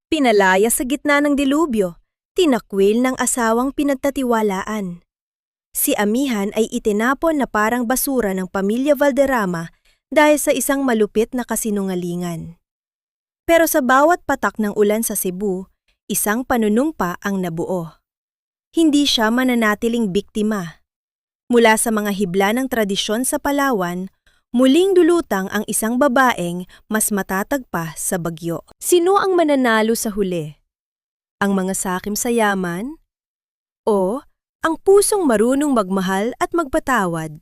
Pinalaya sa gitna ng dilubyo, tinakwil ng asawang pinagtatiwalaan. Si Amihan ay itinapon na parang basura ng pamilya Valderrama dahil sa isang malupit na kasinungalingan. Pero sa bawat patak ng ulan sa Cebu, isang panunumpa ang nabuo. Hindi siya mananatiling biktima. Mula sa mga hibla ng tradisyon sa Palawan, muling dulutang ang isang babaeng mas matatag pa sa bagyo. Sino ang mananalo sa huli? Ang mga sakim sa yaman? O ang pusong marunong magmahal at magpatawad?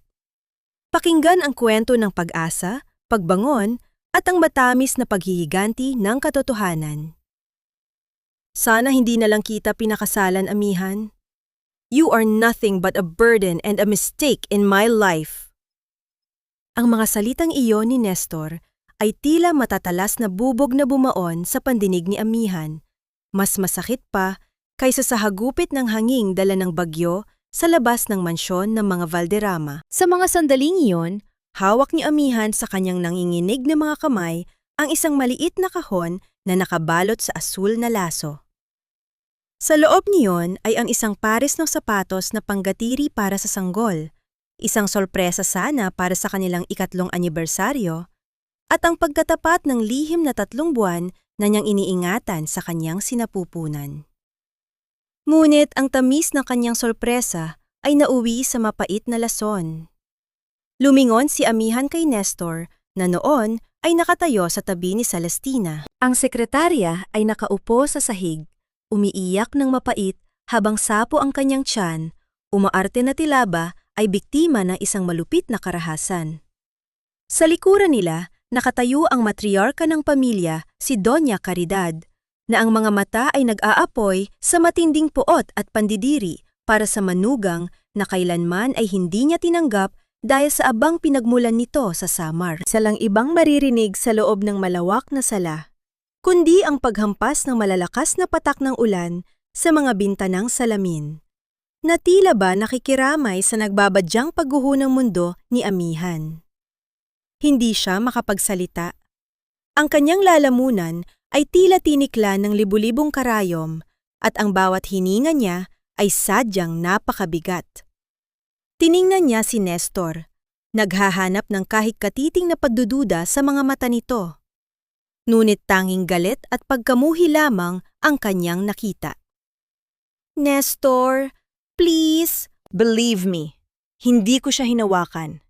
Pakinggan ang kwento ng pag-asa, pagbangon, at ang matamis na paghihiganti ng katotohanan. Sana hindi na lang kita pinakasalan, Amihan. You are nothing but a burden and a mistake in my life. Ang mga salitang iyon ni Nestor ay tila matatalas na bubog na bumaon sa pandinig ni Amihan. Mas masakit pa kaysa sa hagupit ng hanging dala ng bagyo sa labas ng mansyon ng mga Valderrama. Sa mga sandaling iyon, hawak ni Amihan sa kanyang nanginginig na mga kamay ang isang maliit na kahon na nakabalot sa asul na laso. Sa loob niyon ay ang isang pares ng sapatos na panggatiri para sa sanggol, isang sorpresa sana para sa kanilang 3 anibersaryo, at ang pagkatapat ng lihim na 3 buwan na niyang iniingatan sa kanyang sinapupunan. Ngunit ang tamis ng kanyang sorpresa ay nauwi sa mapait na lason. Lumingon si Amihan kay Nestor na noon ay nakatayo sa tabi ni Celestina. Ang sekretarya ay nakaupo sa sahig, umiiyak ng mapait habang sapo ang kanyang tiyan, umaarte na tilaba ay biktima ng isang malupit na karahasan. Sa likuran nila, nakatayo ang matriarka ng pamilya, si Doña Caridad, na ang mga mata ay nag-aapoy sa matinding puot at pandidiri para sa manugang na kailanman ay hindi niya tinanggap dahil sa abang pinagmulan nito sa Samar. Salang ibang maririnig sa loob ng malawak na sala, kundi ang paghampas ng malalakas na patak ng ulan sa mga bintanang salamin, na tila ba nakikiramay sa nagbabadyang pagguho ng mundo ni Amihan. Hindi siya makapagsalita. Ang kanyang lalamunan ay tila tinikla ng libu-libong karayom at ang bawat hininga niya ay sadyang napakabigat. Tiningnan niya si Nestor, naghahanap ng kahit katiting na pagdududa sa mga mata nito. Ngunit tanging galit at pagkamuhi lamang ang kanyang nakita. Nestor, please, believe me, hindi ko siya hinawakan.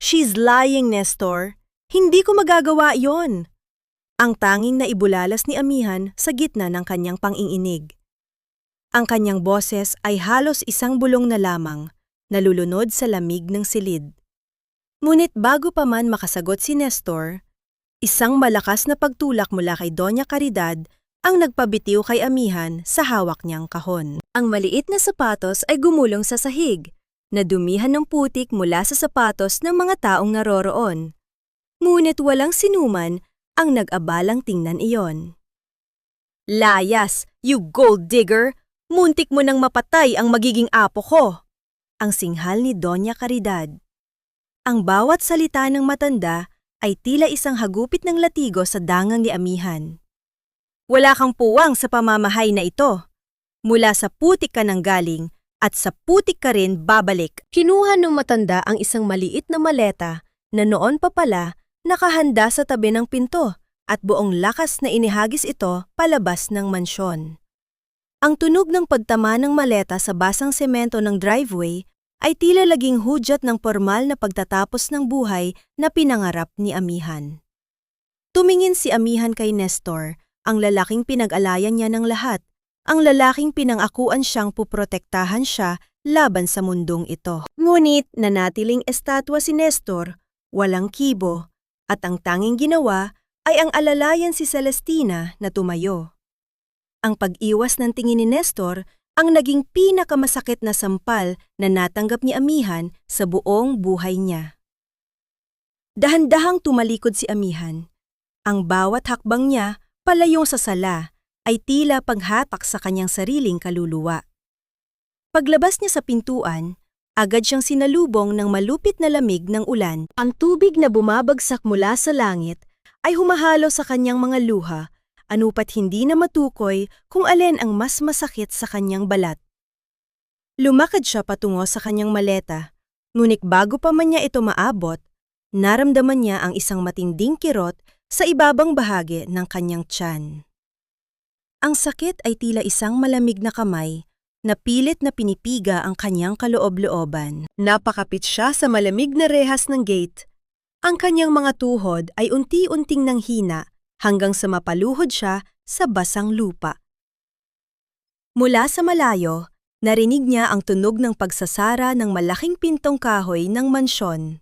She's lying, Nestor. Hindi ko magagawa yon. Ang tanging na ibulalas ni Amihan sa gitna ng kanyang panginginig. Ang kanyang boses ay halos isang bulong na lamang, nalulunod sa lamig ng silid. Ngunit bago pa man makasagot si Nestor, isang malakas na pagtulak mula kay Doña Caridad ang nagpabitiw kay Amihan sa hawak niyang kahon. Ang maliit na sapatos ay gumulong sa sahig, nadumihan ng putik mula sa sapatos ng mga taong naroroon. Ngunit walang sinuman ang nag-abalang tingnan iyon. Layas, you gold digger! Muntik mo nang mapatay ang magiging apo ko! Ang singhal ni Doña Caridad. Ang bawat salita ng matanda ay tila isang hagupit ng latigo sa dangang ni Amihan. Wala kang puwang sa pamamahay na ito. Mula sa putik ka nang galing at sa putik ka rin babalik. Kinuha ng matanda ang isang maliit na maleta na noon pa pala nakahanda sa tabi ng pinto at buong lakas na inihagis ito palabas ng mansyon. Ang tunog ng pagtama ng maleta sa basang semento ng driveway ay tila laging hudyat ng formal na pagtatapos ng buhay na pinangarap ni Amihan. Tumingin si Amihan kay Nestor, ang lalaking pinag-alayan niya ng lahat, ang lalaking pinangakuan siyang puprotektahan siya laban sa mundong ito. Ngunit nanatiling estatwa si Nestor, walang kibo, at ang tanging ginawa ay ang alalayan si Celestina na tumayo. Ang pag-iwas ng tingin ni Nestor ang naging pinakamasakit na sampal na natanggap ni Amihan sa buong buhay niya. Dahan-dahang tumalikod si Amihan. Ang bawat hakbang niya palayong sa sala ay tila paghatak sa kanyang sariling kaluluwa. Paglabas niya sa pintuan, agad siyang sinalubong ng malupit na lamig ng ulan. Ang tubig na bumabagsak mula sa langit ay humahalo sa kanyang mga luha anupat hindi na matukoy kung alin ang mas masakit sa kanyang balat. Lumakad siya patungo sa kanyang maleta, ngunit bago pa man niya ito maabot, naramdaman niya ang isang matinding kirot sa ibabang bahagi ng kanyang tiyan. Ang sakit ay tila isang malamig na kamay na pilit na pinipiga ang kanyang kaloob-looban. Napakapit siya sa malamig na rehas ng gate. Ang kanyang mga tuhod ay unti-unting nanghina hanggang sa mapaluhod siya sa basang lupa. Mula sa malayo, narinig niya ang tunog ng pagsasara ng malaking pintong kahoy ng mansyon.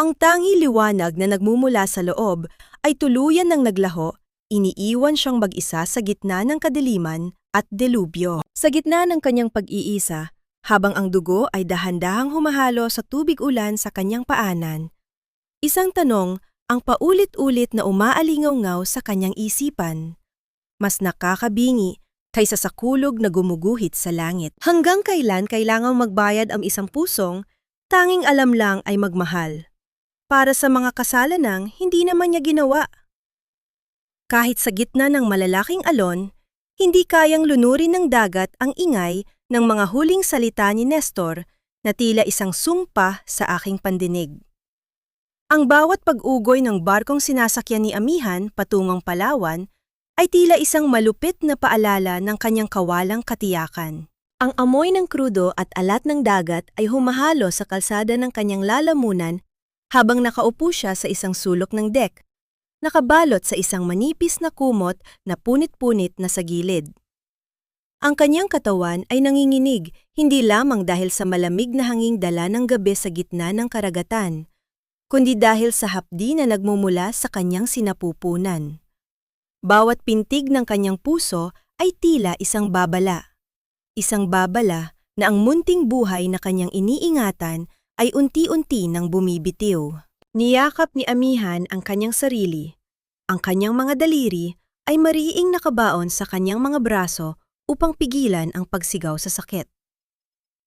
Ang tangi liwanag na nagmumula sa loob ay tuluyan ng naglaho, iniiwan siyang mag-isa sa gitna ng kadiliman at delubyo. Sa gitna ng kanyang pag-iisa, habang ang dugo ay dahan-dahang humahalo sa tubig ulan sa kanyang paanan, isang tanong ang paulit-ulit na umaalingaw-ngaw sa kanyang isipan. Mas nakakabingi kaysa sa kulog na gumuguhit sa langit. Hanggang kailan kailangang magbayad ang isang pusong, tanging alam lang ay magmahal. Para sa mga kasalanang hindi naman niya ginawa. Kahit sa gitna ng malalaking alon, hindi kayang lunurin ng dagat ang ingay ng mga huling salita ni Nestor na tila isang sumpa sa aking pandinig. Ang bawat pag-ugoy ng barkong sinasakyan ni Amihan patungong Palawan ay tila isang malupit na paalala ng kanyang kawalang katiyakan. Ang amoy ng krudo at alat ng dagat ay humahalo sa kalsada ng kanyang lalamunan habang nakaupo siya sa isang sulok ng deck, nakabalot sa isang manipis na kumot na punit-punit na sa gilid. Ang kanyang katawan ay nanginginig hindi lamang dahil sa malamig na hanging dala ng gabi sa gitna ng karagatan, kundi dahil sa hapdi na nagmumula sa kanyang sinapupunan. Bawat pintig ng kanyang puso ay tila isang babala. Isang babala na ang munting buhay na kanyang iniingatan ay unti-unti nang bumibitiw. Niyakap ni Amihan ang kanyang sarili. Ang kanyang mga daliri ay mariing nakabaon sa kanyang mga braso upang pigilan ang pagsigaw sa sakit.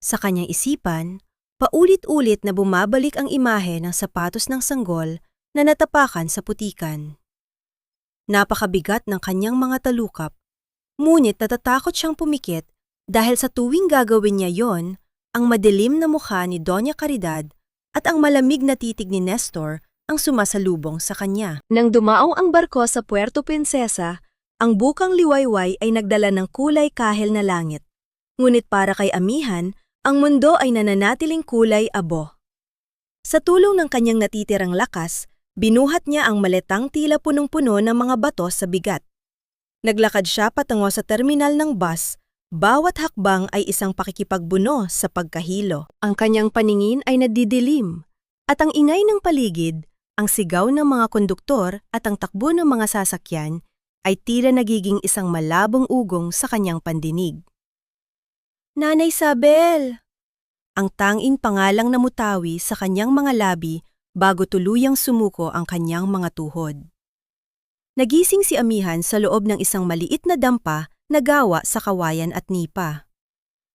Sa kanyang isipan, paulit-ulit na bumabalik ang imahe ng sapatos ng sanggol na natapakan sa putikan. Napakabigat ng kanyang mga talukap, ngunit natatakot siyang pumikit dahil sa tuwing gagawin niya yon, ang madilim na mukha ni Doña Caridad at ang malamig na titig ni Nestor ang sumasalubong sa kanya. Nang dumaong ang barko sa Puerto Princesa, ang bukang liwayway ay nagdala ng kulay kahel na langit. Ngunit para kay Amihan, ang mundo ay nananatiling kulay abo. Sa tulong ng kanyang natitirang lakas, binuhat niya ang maletang tila punong-puno ng mga bato sa bigat. Naglakad siya patungo sa terminal ng bus. Bawat hakbang ay isang pakikipagbuno sa pagkahilo. Ang kanyang paningin ay nadidilim, at ang ingay ng paligid, ang sigaw ng mga konduktor at ang takbo ng mga sasakyan ay tila nagiging isang malabong ugong sa kanyang pandinig. Nanay Isabel! Ang tanging pangalang namutawi sa kanyang mga labi bago tuluyang sumuko ang kanyang mga tuhod. Nagising si Amihan sa loob ng isang maliit na dampa na gawa sa kawayan at nipa.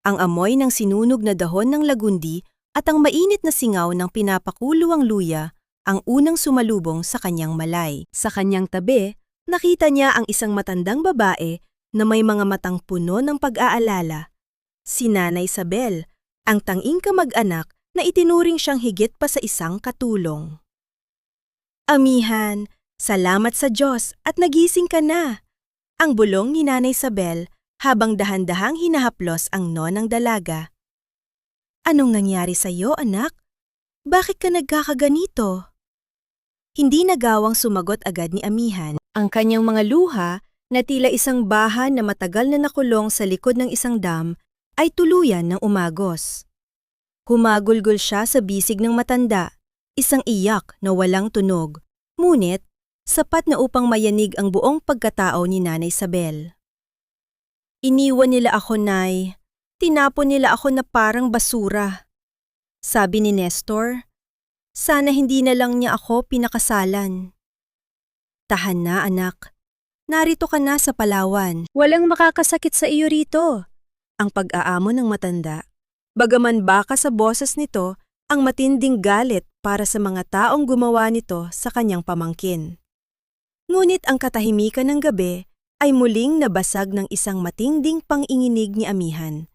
Ang amoy ng sinunog na dahon ng lagundi at ang mainit na singaw ng pinapakuluang luya ang unang sumalubong sa kanyang malay. Sa kanyang tabi, nakita niya ang isang matandang babae na may mga matang puno ng pag-aalala. Si Nanay Isabel, ang tanging kamag-anak na itinuring siyang higit pa sa isang katulong. Amihan, salamat sa Diyos at nagising ka na. Ang bulong ni Nanay Isabel habang dahan-dahang hinahaplos ang nonang dalaga. Anong nangyari sa iyo, anak? Bakit ka nagkakaganito? Hindi nagawang sumagot agad ni Amihan. Ang kanyang mga luha na tila isang baha na matagal na nakulong sa likod ng isang dam ay tuluyan ng umagos. Humagulgol siya sa bisig ng matanda, isang iyak na walang tunog, ngunit sapat na upang mayanig ang buong pagkatao ni Nanay Isabel. Iniwan nila ako, Nay. Tinapon nila ako na parang basura. Sabi ni Nestor, sana hindi na lang niya ako pinakasalan. Tahan na, anak. Narito ka na sa Palawan. Walang makakasakit sa iyo rito. Ang pag-aamo ng matanda. Bagaman baka sa boses nito ang matinding galit para sa mga taong gumawa nito sa kanyang pamangkin. Ngunit ang katahimikan ng gabi ay muling nabasag ng isang matinding panginginig ni Amihan.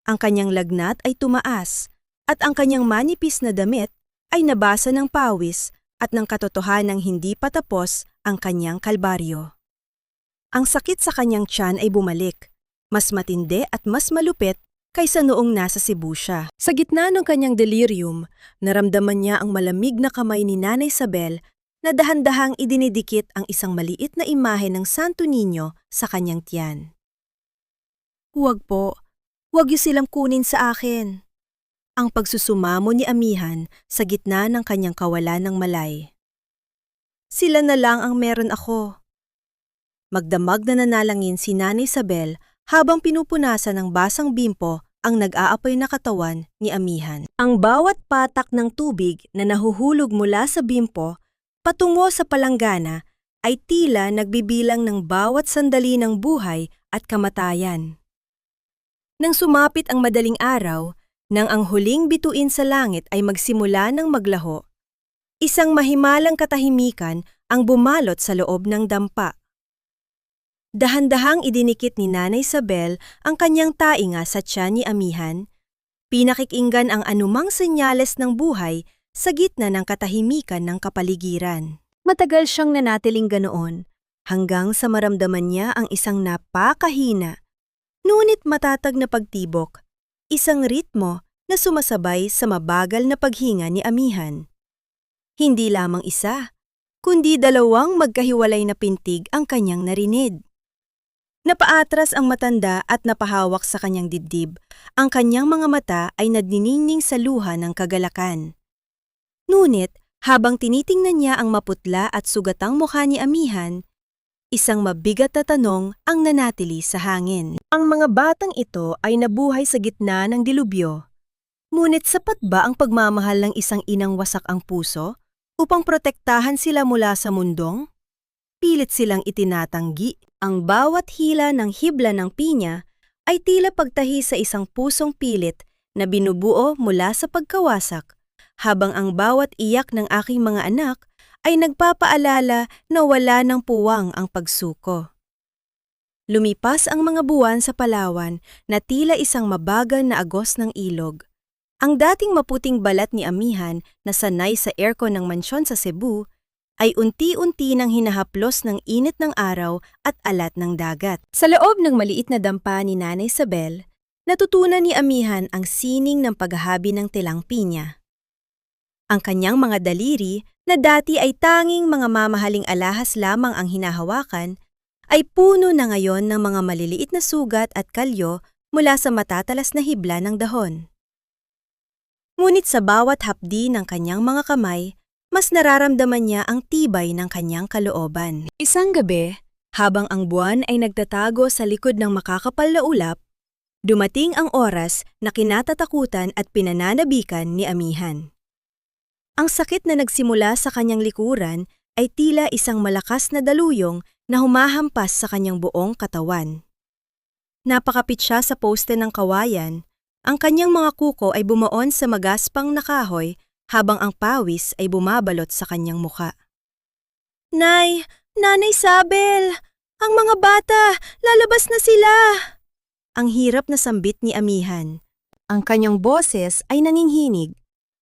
Ang kanyang lagnat ay tumaas at ang kanyang manipis na damit ay nabasa ng pawis at ng katotohanang hindi pa tapos ang kanyang kalbaryo. Ang sakit sa kanyang tiyan ay bumalik, mas matindi at mas malupit kaysa noong nasa Cebu siya. Sa gitna ng kanyang delirium, naramdaman niya ang malamig na kamay ni Nanay Isabel na dahan-dahang idinidikit ang isang maliit na imahe ng Santo Niño sa kanyang tiyan. "Huwag po, huwag niyo silang kunin sa akin." Ang pagsusumamo ni Amihan sa gitna ng kanyang kawalan ng malay. "Sila na lang ang meron ako." Magdamag na nanalangin si Nanay Isabel habang pinupunasan ng basang bimpo ang nag-aapoy na katawan ni Amihan. Ang bawat patak ng tubig na nahuhulog mula sa bimpo patungo sa palanggana ay tila nagbibilang ng bawat sandali ng buhay at kamatayan. Nang sumapit ang madaling araw, nang ang huling bituin sa langit ay magsimula ng maglaho, isang mahimalang katahimikan ang bumalot sa loob ng dampa. Dahan-dahang idinikit ni Nanay Isabel ang kanyang tainga sa tiyan ni Amihan, pinakikinggan ang anumang senyales ng buhay sa gitna ng katahimikan ng kapaligiran. Matagal siyang nanatiling ganoon hanggang sa maramdaman niya ang isang napakahina, ngunit matatag na pagtibok, isang ritmo na sumasabay sa mabagal na paghinga ni Amihan. Hindi lamang isa, kundi dalawang magkahiwalay na pintig ang kanyang narinig. Napaatras ang matanda at napahawak sa kanyang dibdib. Ang kanyang mga mata ay nagniningning sa luha ng kagalakan. Ngunit, habang tinitingnan niya ang maputla at sugatang mukha ni Amihan, isang mabigat na tanong ang nanatili sa hangin. Ang mga batang ito ay nabuhay sa gitna ng dilubyo. Ngunit sapat ba ang pagmamahal ng isang inang wasak ang puso upang protektahan sila mula sa mundong? Pilit silang itinatanggi. Ang bawat hila ng hibla ng pinya ay tila pagtahi sa isang pusong pilit na binubuo mula sa pagkawasak, habang ang bawat iyak ng aking mga anak ay nagpapaalala na wala ng puwang ang pagsuko. Lumipas ang mga buwan sa Palawan na tila isang mabagal na agos ng ilog. Ang dating maputing balat ni Amihan na sanay sa aircon ng mansyon sa Cebu ay unti-unti nang hinahaplos ng init ng araw at alat ng dagat. Sa loob ng maliit na dampa ni Nanay Isabel, natutunan ni Amihan ang sining ng paghahabi ng tilang pinya. Ang kanyang mga daliri na dati ay tanging mga mamahaling alahas lamang ang hinahawakan, ay puno na ngayon ng mga maliliit na sugat at kalyo mula sa matatalas na hibla ng dahon. Ngunit sa bawat hapdi ng kanyang mga kamay, mas nararamdaman niya ang tibay ng kanyang kalooban. Isang gabi, habang ang buwan ay nagtatago sa likod ng makakapal na ulap, dumating ang oras na kinatatakutan at pinananabikan ni Amihan. Ang sakit na nagsimula sa kanyang likuran ay tila isang malakas na daluyong na humahampas sa kanyang buong katawan. Napakapit siya sa poste ng kawayan, ang kanyang mga kuko ay bumaon sa magaspang na kahoy habang ang pawis ay bumabalot sa kanyang muka. "Nay! Nanay Isabel! Ang mga bata! Lalabas na sila!" Ang hirap na sambit ni Amihan. Ang kanyang boses ay nanginginig.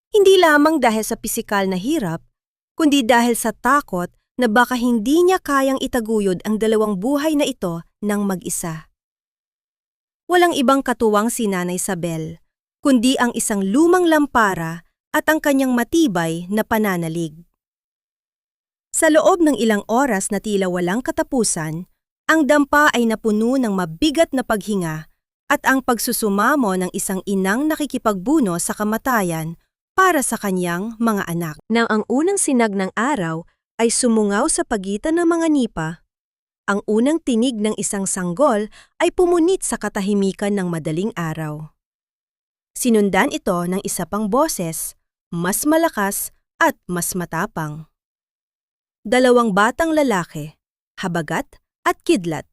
Hindi lamang dahil sa pisikal na hirap, kundi dahil sa takot na baka hindi niya kayang itaguyod ang dalawang buhay na ito ng mag-isa. Walang ibang katuwang si Nanay Isabel, kundi ang isang lumang lampara at ang kanyang matibay na pananalig. Sa loob ng ilang oras na tila walang katapusan, ang dampa ay napuno ng mabigat na paghinga at ang pagsusumamo ng isang inang nakikipagbuno sa kamatayan para sa kanyang mga anak. Nang ang unang sinag ng araw ay sumungaw sa pagitan ng mga nipa, ang unang tinig ng isang sanggol ay pumunit sa katahimikan ng madaling araw. Sinundan ito ng isa pang boses, mas malakas at mas matapang. Dalawang batang lalaki, Habagat at Kidlat.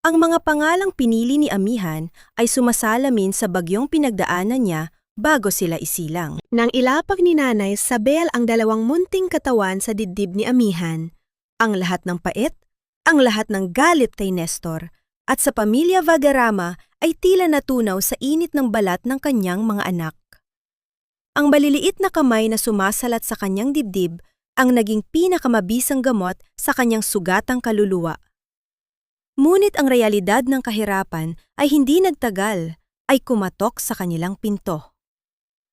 Ang mga pangalang pinili ni Amihan ay sumasalamin sa bagyong pinagdaanan niya bago sila isilang. Nang ilapag ni Nanay Isabel ang dalawang munting katawan sa dibdib ni Amihan, ang lahat ng pait, Ang lahat ng galit kay Nestor at sa pamilya Valderrama ay tila natunaw sa init ng balat ng kanyang mga anak. Ang maliliit na kamay na sumasalat sa kanyang dibdib ang naging pinakamabisang gamot sa kanyang sugatang kaluluwa. Ngunit ang realidad ng kahirapan ay hindi nagtagal, ay kumatok sa kanilang pinto.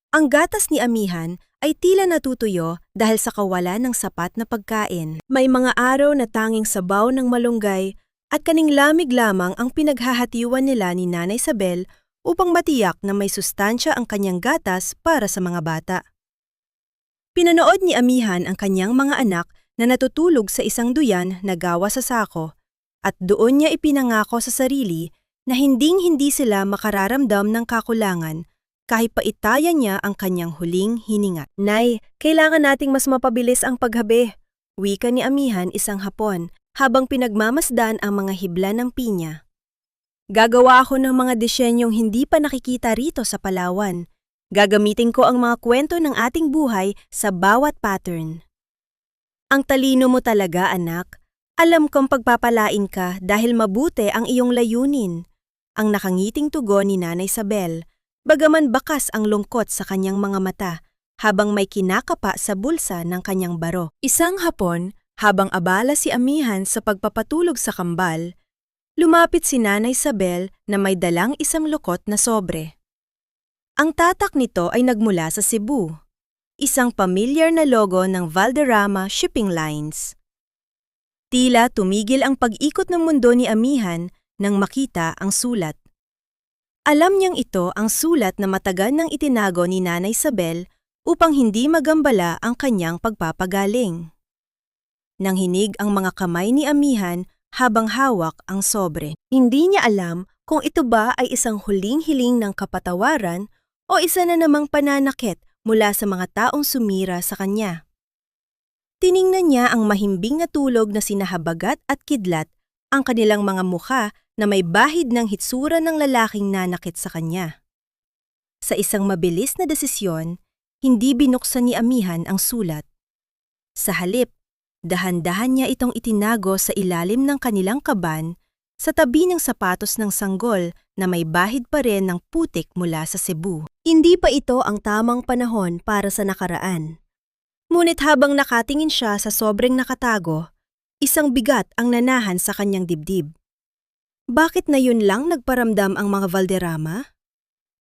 Ang gatas ni Amihan ay tila natutuyo dahil sa kawalan ng sapat na pagkain. May mga araw na tanging sabaw ng malunggay at kaning lamig lamang ang pinaghahatiwan nila ni Nanay Isabel upang matiyak na may sustansya ang kanyang gatas para sa mga bata. Pinanood ni Amihan ang kanyang mga anak na natutulog sa isang duyan na gawa sa sako at doon niya ipinangako sa sarili na hinding-hindi sila makararamdam ng kakulangan kahit paitayan niya ang kanyang huling hininga. Nay, kailangan nating mas mapabilis ang paghabi, wika ni Amihan isang hapon habang pinagmamasdan ang mga hibla ng pinya. Gagawa ako ng mga disenyong hindi pa nakikita rito sa Palawan. Gagamitin ko ang mga kwento ng ating buhay sa bawat pattern. Ang talino mo talaga, anak. Alam kong pagpapalain ka dahil mabuti ang iyong layunin. Ang nakangiting tugon ni Nanay Isabel, bagaman bakas ang lungkot sa kanyang mga mata habang may kinakapa sa bulsa ng kanyang baro. Isang hapon, habang abala si Amihan sa pagpapatulog sa kambal, lumapit si Nanay Isabel na may dalang isang lukot na sobre. Ang tatak nito ay nagmula sa Cebu, isang pamilyar na logo ng Valderrama Shipping Lines. Tila tumigil ang pag-ikot ng mundo ni Amihan nang makita ang sulat. Alam niyang ito ang sulat na matagal nang itinago ni Nanay Isabel upang hindi magambala ang kanyang pagpapagaling. Nang hinig ang mga kamay ni Amihan habang hawak ang sobre. Hindi niya alam kung ito ba ay isang huling hiling ng kapatawaran o isa na namang pananakit mula sa mga taong sumira sa kanya. Tiningnan niya ang mahimbing na tulog na sinahabagat at kidlat ang kanilang mga mukha na may bahid ng hitsura ng lalaking nanakit sa kanya. Sa isang mabilis na desisyon, hindi binuksan ni Amihan ang sulat. Sa halip, dahan-dahan niya itong itinago sa ilalim ng kanilang kaban sa tabi ng sapatos ng sanggol na may bahid pa rin ng putik mula sa Cebu. Hindi pa ito ang tamang panahon para sa nakaraan. Ngunit habang nakatingin siya sa sobrang nakatago, isang bigat ang nanahan sa kanyang dibdib. Bakit na yun lang nagparamdam ang mga Valderrama?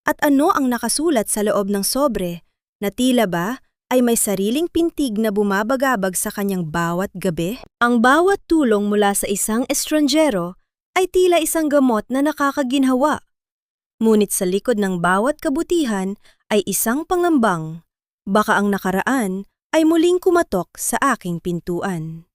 At ano ang nakasulat sa loob ng sobre na tila ba ay may sariling pintig na bumabagabag sa kanyang bawat gabi? Ang bawat tulong mula sa isang estranjero ay tila isang gamot na nakakaginhawa. Ngunit sa likod ng bawat kabutihan ay isang pangambang. Baka ang nakaraan ay muling kumatok sa aking pintuan.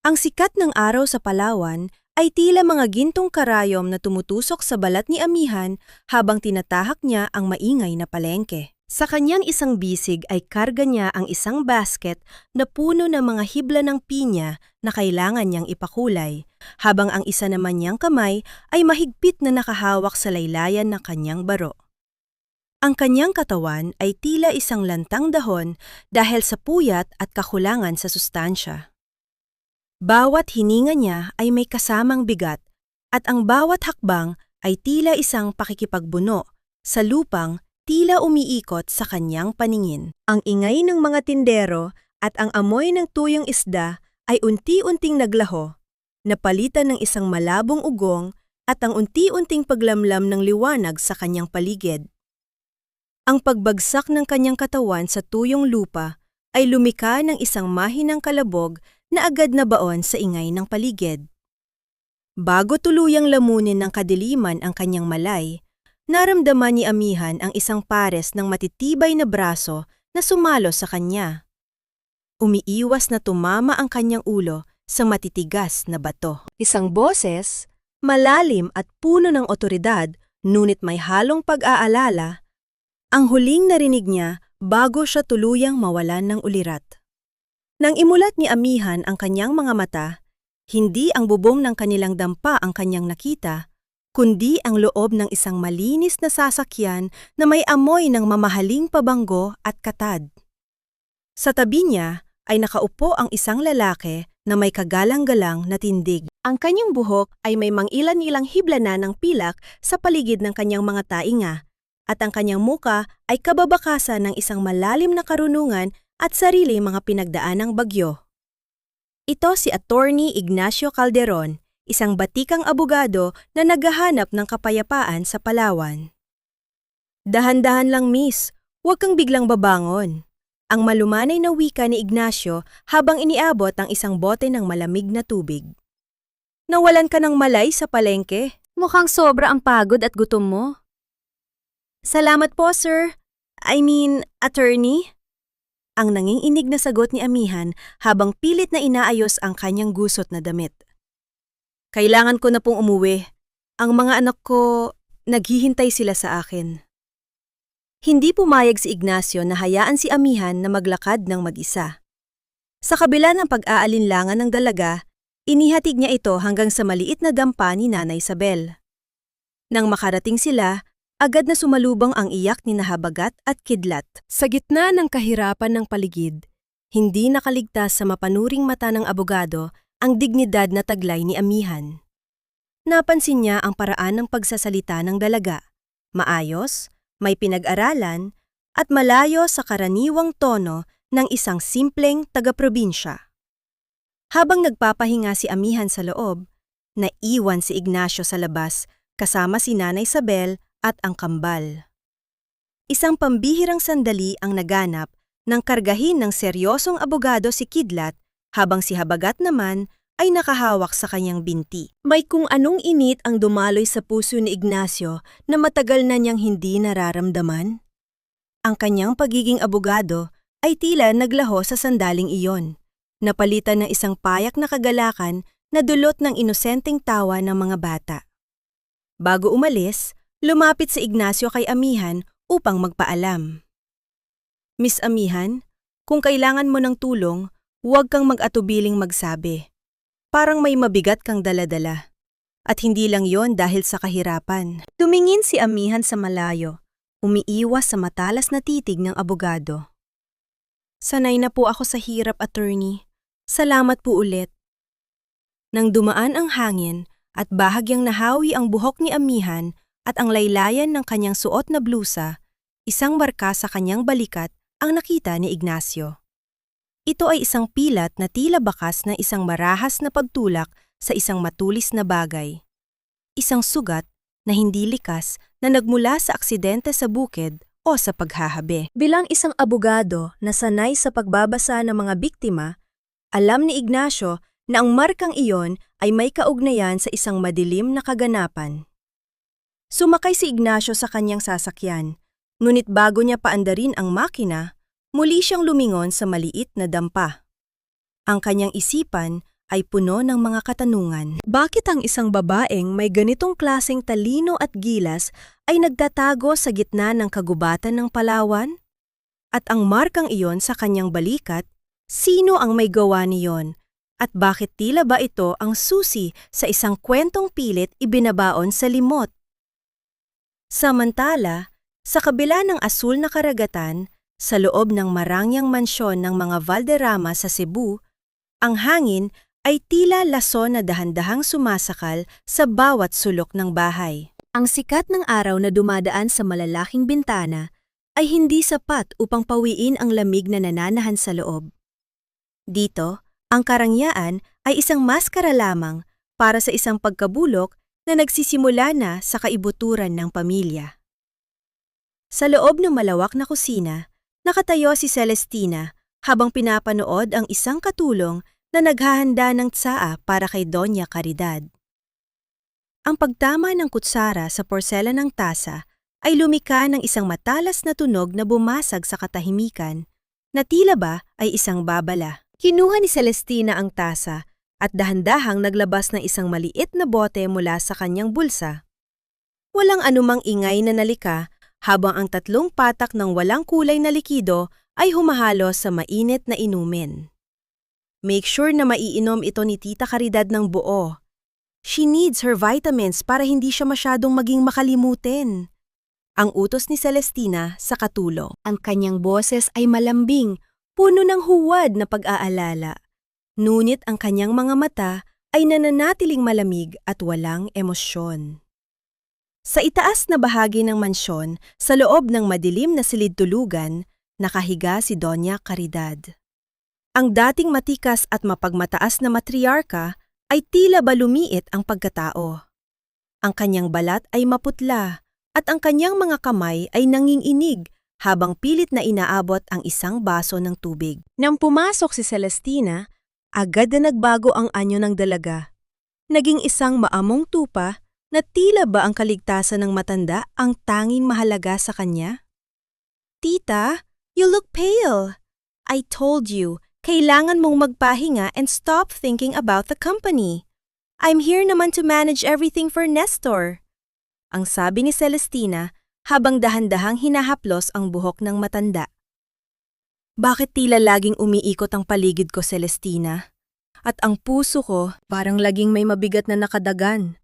Ang sikat ng araw sa Palawan ay tila mga gintong karayom na tumutusok sa balat ni Amihan habang tinatahak niya ang maingay na palengke. Sa kanyang isang bisig ay karga niya ang isang basket na puno ng mga hibla ng pinya na kailangan niyang ipakulay, habang ang isa naman niyang kamay ay mahigpit na nakahawak sa laylayan ng kanyang baro. Ang kanyang katawan ay tila isang lantang dahon dahil sa puyat at kakulangan sa sustansya. Bawat hininga niya ay may kasamang bigat at ang bawat hakbang ay tila isang pakikipagbuno sa lupang tila umiikot sa kanyang paningin. Ang ingay ng mga tindero at ang amoy ng tuyong isda ay unti-unting naglaho, napalitan ng isang malabong ugong at ang unti-unting paglamlam ng liwanag sa kanyang paligid. Ang pagbagsak ng kanyang katawan sa tuyong lupa ay lumika ng isang mahinang kalabog na agad na baon sa ingay ng paligid. Bago tuluyang lamunin ng kadiliman ang kanyang malay, naramdaman ni Amihan ang isang pares ng matitibay na braso na sumalo sa kanya. Umiiwas na tumama ang kanyang ulo sa matitigas na bato. Isang boses, malalim at puno ng otoridad, ngunit may halong pag-aalala, ang huling narinig niya bago siya tuluyang mawalan ng ulirat. Nang imulat ni Amihan ang kanyang mga mata, hindi ang bubong ng kanilang dampa ang kanyang nakita, kundi ang loob ng isang malinis na sasakyan na may amoy ng mamahaling pabango at katad. Sa tabi niya ay nakaupo ang isang lalaki na may kagalang-galang na tindig. Ang kanyang buhok ay may mangilan-ilang hibla na ng pilak sa paligid ng kanyang mga tainga, at ang kanyang muka ay kababakasan ng isang malalim na karunungan at sarili mga pinagdaanang bagyo. Ito si Attorney Ignacio Calderon, isang batikang abogado na naghahanap ng kapayapaan sa Palawan. Dahan-dahan lang, miss. Huwag kang biglang babangon. Ang malumanay na wika ni Ignacio habang iniabot ang isang bote ng malamig na tubig. Nawalan ka ng malay sa palengke. Mukhang sobra ang pagod at gutom mo. Salamat po, sir. Attorney? Ang nanginginig na sagot ni Amihan habang pilit na inaayos ang kanyang gusot na damit. Kailangan ko na pong umuwi. Ang mga anak ko, naghihintay sila sa akin. Hindi pumayag si Ignacio na hayaan si Amihan na maglakad ng mag-isa. Sa kabila ng pag-aalinlangan ng dalaga, inihatid niya ito hanggang sa maliit na dampa ni Nanay Isabel. Nang makarating sila, agad na sumalubong ang iyak ni Nahabagat at Kidlat. Sa gitna ng kahirapan ng paligid, hindi nakaligtas sa mapanuring mata ng abogado ang dignidad na taglay ni Amihan. Napansin niya ang paraan ng pagsasalita ng dalaga, maayos, may pinag-aralan, at malayo sa karaniwang tono ng isang simpleng taga-probinsya. Habang nagpapahinga si Amihan sa loob, naiwan si Ignacio sa labas kasama si Nanay Isabel at ang kambal. Isang pambihirang sandali ang naganap nang kargahin ng seryosong abogado si Kidlat habang si Habagat naman ay nakahawak sa kanyang binti. May kung anong init ang dumaloy sa puso ni Ignacio na matagal na niyang hindi nararamdaman. Ang kanyang pagiging abogado ay tila naglaho sa sandaling iyon, napalitan ng isang payak na kagalakan na dulot ng inosenteng tawa ng mga bata. Bago umalis, lumapit si Ignacio kay Amihan upang magpaalam. Miss Amihan, kung kailangan mo ng tulong, huwag kang mag-atubiling magsabi. Parang may mabigat kang daladala. At hindi lang yon dahil sa kahirapan. Tumingin si Amihan sa malayo, umiiwas sa matalas na titig ng abogado. Sanay na po ako sa hirap, attorney. Salamat po ulit. Nang dumaan ang hangin at bahagyang nahawi ang buhok ni Amihan at ang laylayan ng kanyang suot na blusa, isang marka sa kanyang balikat ang nakita ni Ignacio. Ito ay isang pilat na tila bakas na isang marahas na pagtulak sa isang matulis na bagay. Isang sugat na hindi likas na nagmula sa aksidente sa bukid o sa paghahabi. Bilang isang abogado na sanay sa pagbabasa ng mga biktima, alam ni Ignacio na ang markang iyon ay may kaugnayan sa isang madilim na kaganapan. Sumakay si Ignacio sa kanyang sasakyan, ngunit bago niya paandarin ang makina, muli siyang lumingon sa maliit na dampa. Ang kanyang isipan ay puno ng mga katanungan. Bakit ang isang babaeng may ganitong klaseng talino at gilas ay nagtatago sa gitna ng kagubatan ng Palawan? At ang markang iyon sa kanyang balikat, sino ang may gawa niyon? At bakit tila ba ito ang susi sa isang kwentong pilit ibinabaon sa limot? Samantala, sa kabila ng asul na karagatan, sa loob ng marangyang mansyon ng mga Valderrama sa Cebu, ang hangin ay tila lason na dahan-dahang sumasakal sa bawat sulok ng bahay. Ang sikat ng araw na dumadaan sa malalaking bintana ay hindi sapat upang pawiin ang lamig na nananahan sa loob. Dito, ang karangyaan ay isang maskara lamang para sa isang pagkabulok na nagsisimula na sa kaibuturan ng pamilya. Sa loob ng malawak na kusina, nakatayo si Celestina habang pinapanood ang isang katulong na naghahanda ng tsaa para kay Doña Caridad. Ang pagtama ng kutsara sa porselanang tasa ay lumika ng isang matalas na tunog na bumasag sa katahimikan na tila ba ay isang babala. Kinuha ni Celestina ang tasa at dahan-dahang naglabas ng isang maliit na bote mula sa kanyang bulsa. Walang anumang ingay na nalika habang ang tatlong patak ng walang kulay na likido ay humahalo sa mainit na inumin. Make sure na maiinom ito ni Tita Caridad ng buo. She needs her vitamins para hindi siya masyadong maging makalimutin. Ang utos ni Celestina sa katulong. Ang kanyang boses ay malambing, puno ng huwad na pag-aalala. Ngunit ang kanyang mga mata ay nananatiling malamig at walang emosyon. Sa itaas na bahagi ng mansyon, sa loob ng madilim na silid-tulugan, nakahiga si Doña Caridad. Ang dating matikas at mapagmataas na matriarka ay tila ba lumiit ang pagkatao. Ang kanyang balat ay maputla at ang kanyang mga kamay ay nanginginig habang pilit na inaabot ang isang baso ng tubig. Nang pumasok si Celestina, agad na nagbago ang anyo ng dalaga. Naging isang maamong tupa na tila ba ang kaligtasan ng matanda ang tanging mahalaga sa kanya? Tita, you look pale. I told you, kailangan mong magpahinga and stop thinking about the company. I'm here naman to manage everything for Nestor. Ang sabi ni Celestina habang dahan-dahang hinahaplos ang buhok ng matanda. Bakit tila laging umiikot ang paligid ko, Celestina? At ang puso ko parang laging may mabigat na nakadagan.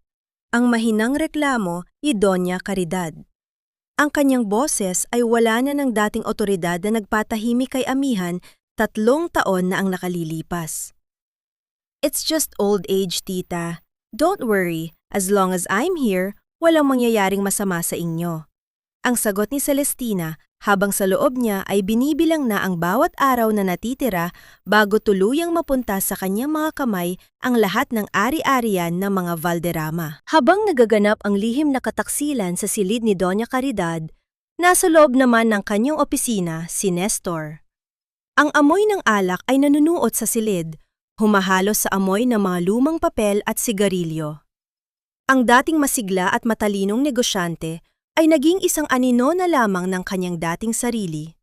Ang mahinang reklamo ni Doña Caridad. Ang kanyang boses ay wala na ng dating otoridad na nagpatahimik kay Amihan 3 taon na ang nakalilipas. It's just old age, tita. Don't worry, as long as I'm here, walang mangyayaring masama sa inyo. Ang sagot ni Celestina habang sa loob niya ay binibilang na ang bawat araw na natitira bago tuluyang mapunta sa kanyang mga kamay ang lahat ng ari-arian ng mga Valderrama. Habang nagaganap ang lihim na kataksilan sa silid ni Doña Caridad, nasa loob naman ng kanyang opisina si Nestor. Ang amoy ng alak ay nanunuot sa silid, humahalos sa amoy ng mga lumang papel at sigarilyo. Ang dating masigla at matalinong negosyante ay naging isang anino na lamang ng kanyang dating sarili.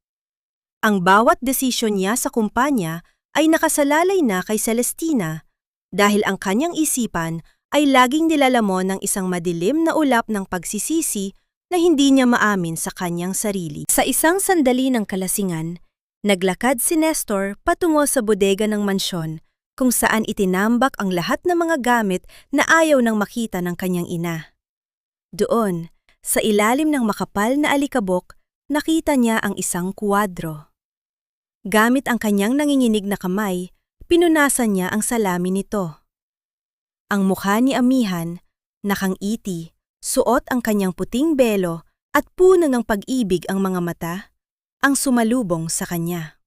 Ang bawat desisyon niya sa kumpanya ay nakasalalay na kay Celestina dahil ang kanyang isipan ay laging nilalamon ng isang madilim na ulap ng pagsisisi na hindi niya maamin sa kanyang sarili. Sa isang sandali ng kalasingan, naglakad si Nestor patungo sa bodega ng mansyon kung saan itinambak ang lahat ng mga gamit na ayaw nang makita ng kanyang ina. Doon, sa ilalim ng makapal na alikabok, nakita niya ang isang kuwadro. Gamit ang kanyang nanginginig na kamay, pinunasan niya ang salamin nito. Ang mukha ni Amihan, nakangiti, suot ang kanyang puting belo at puno ng pag-ibig ang mga mata, ang sumalubong sa kanya.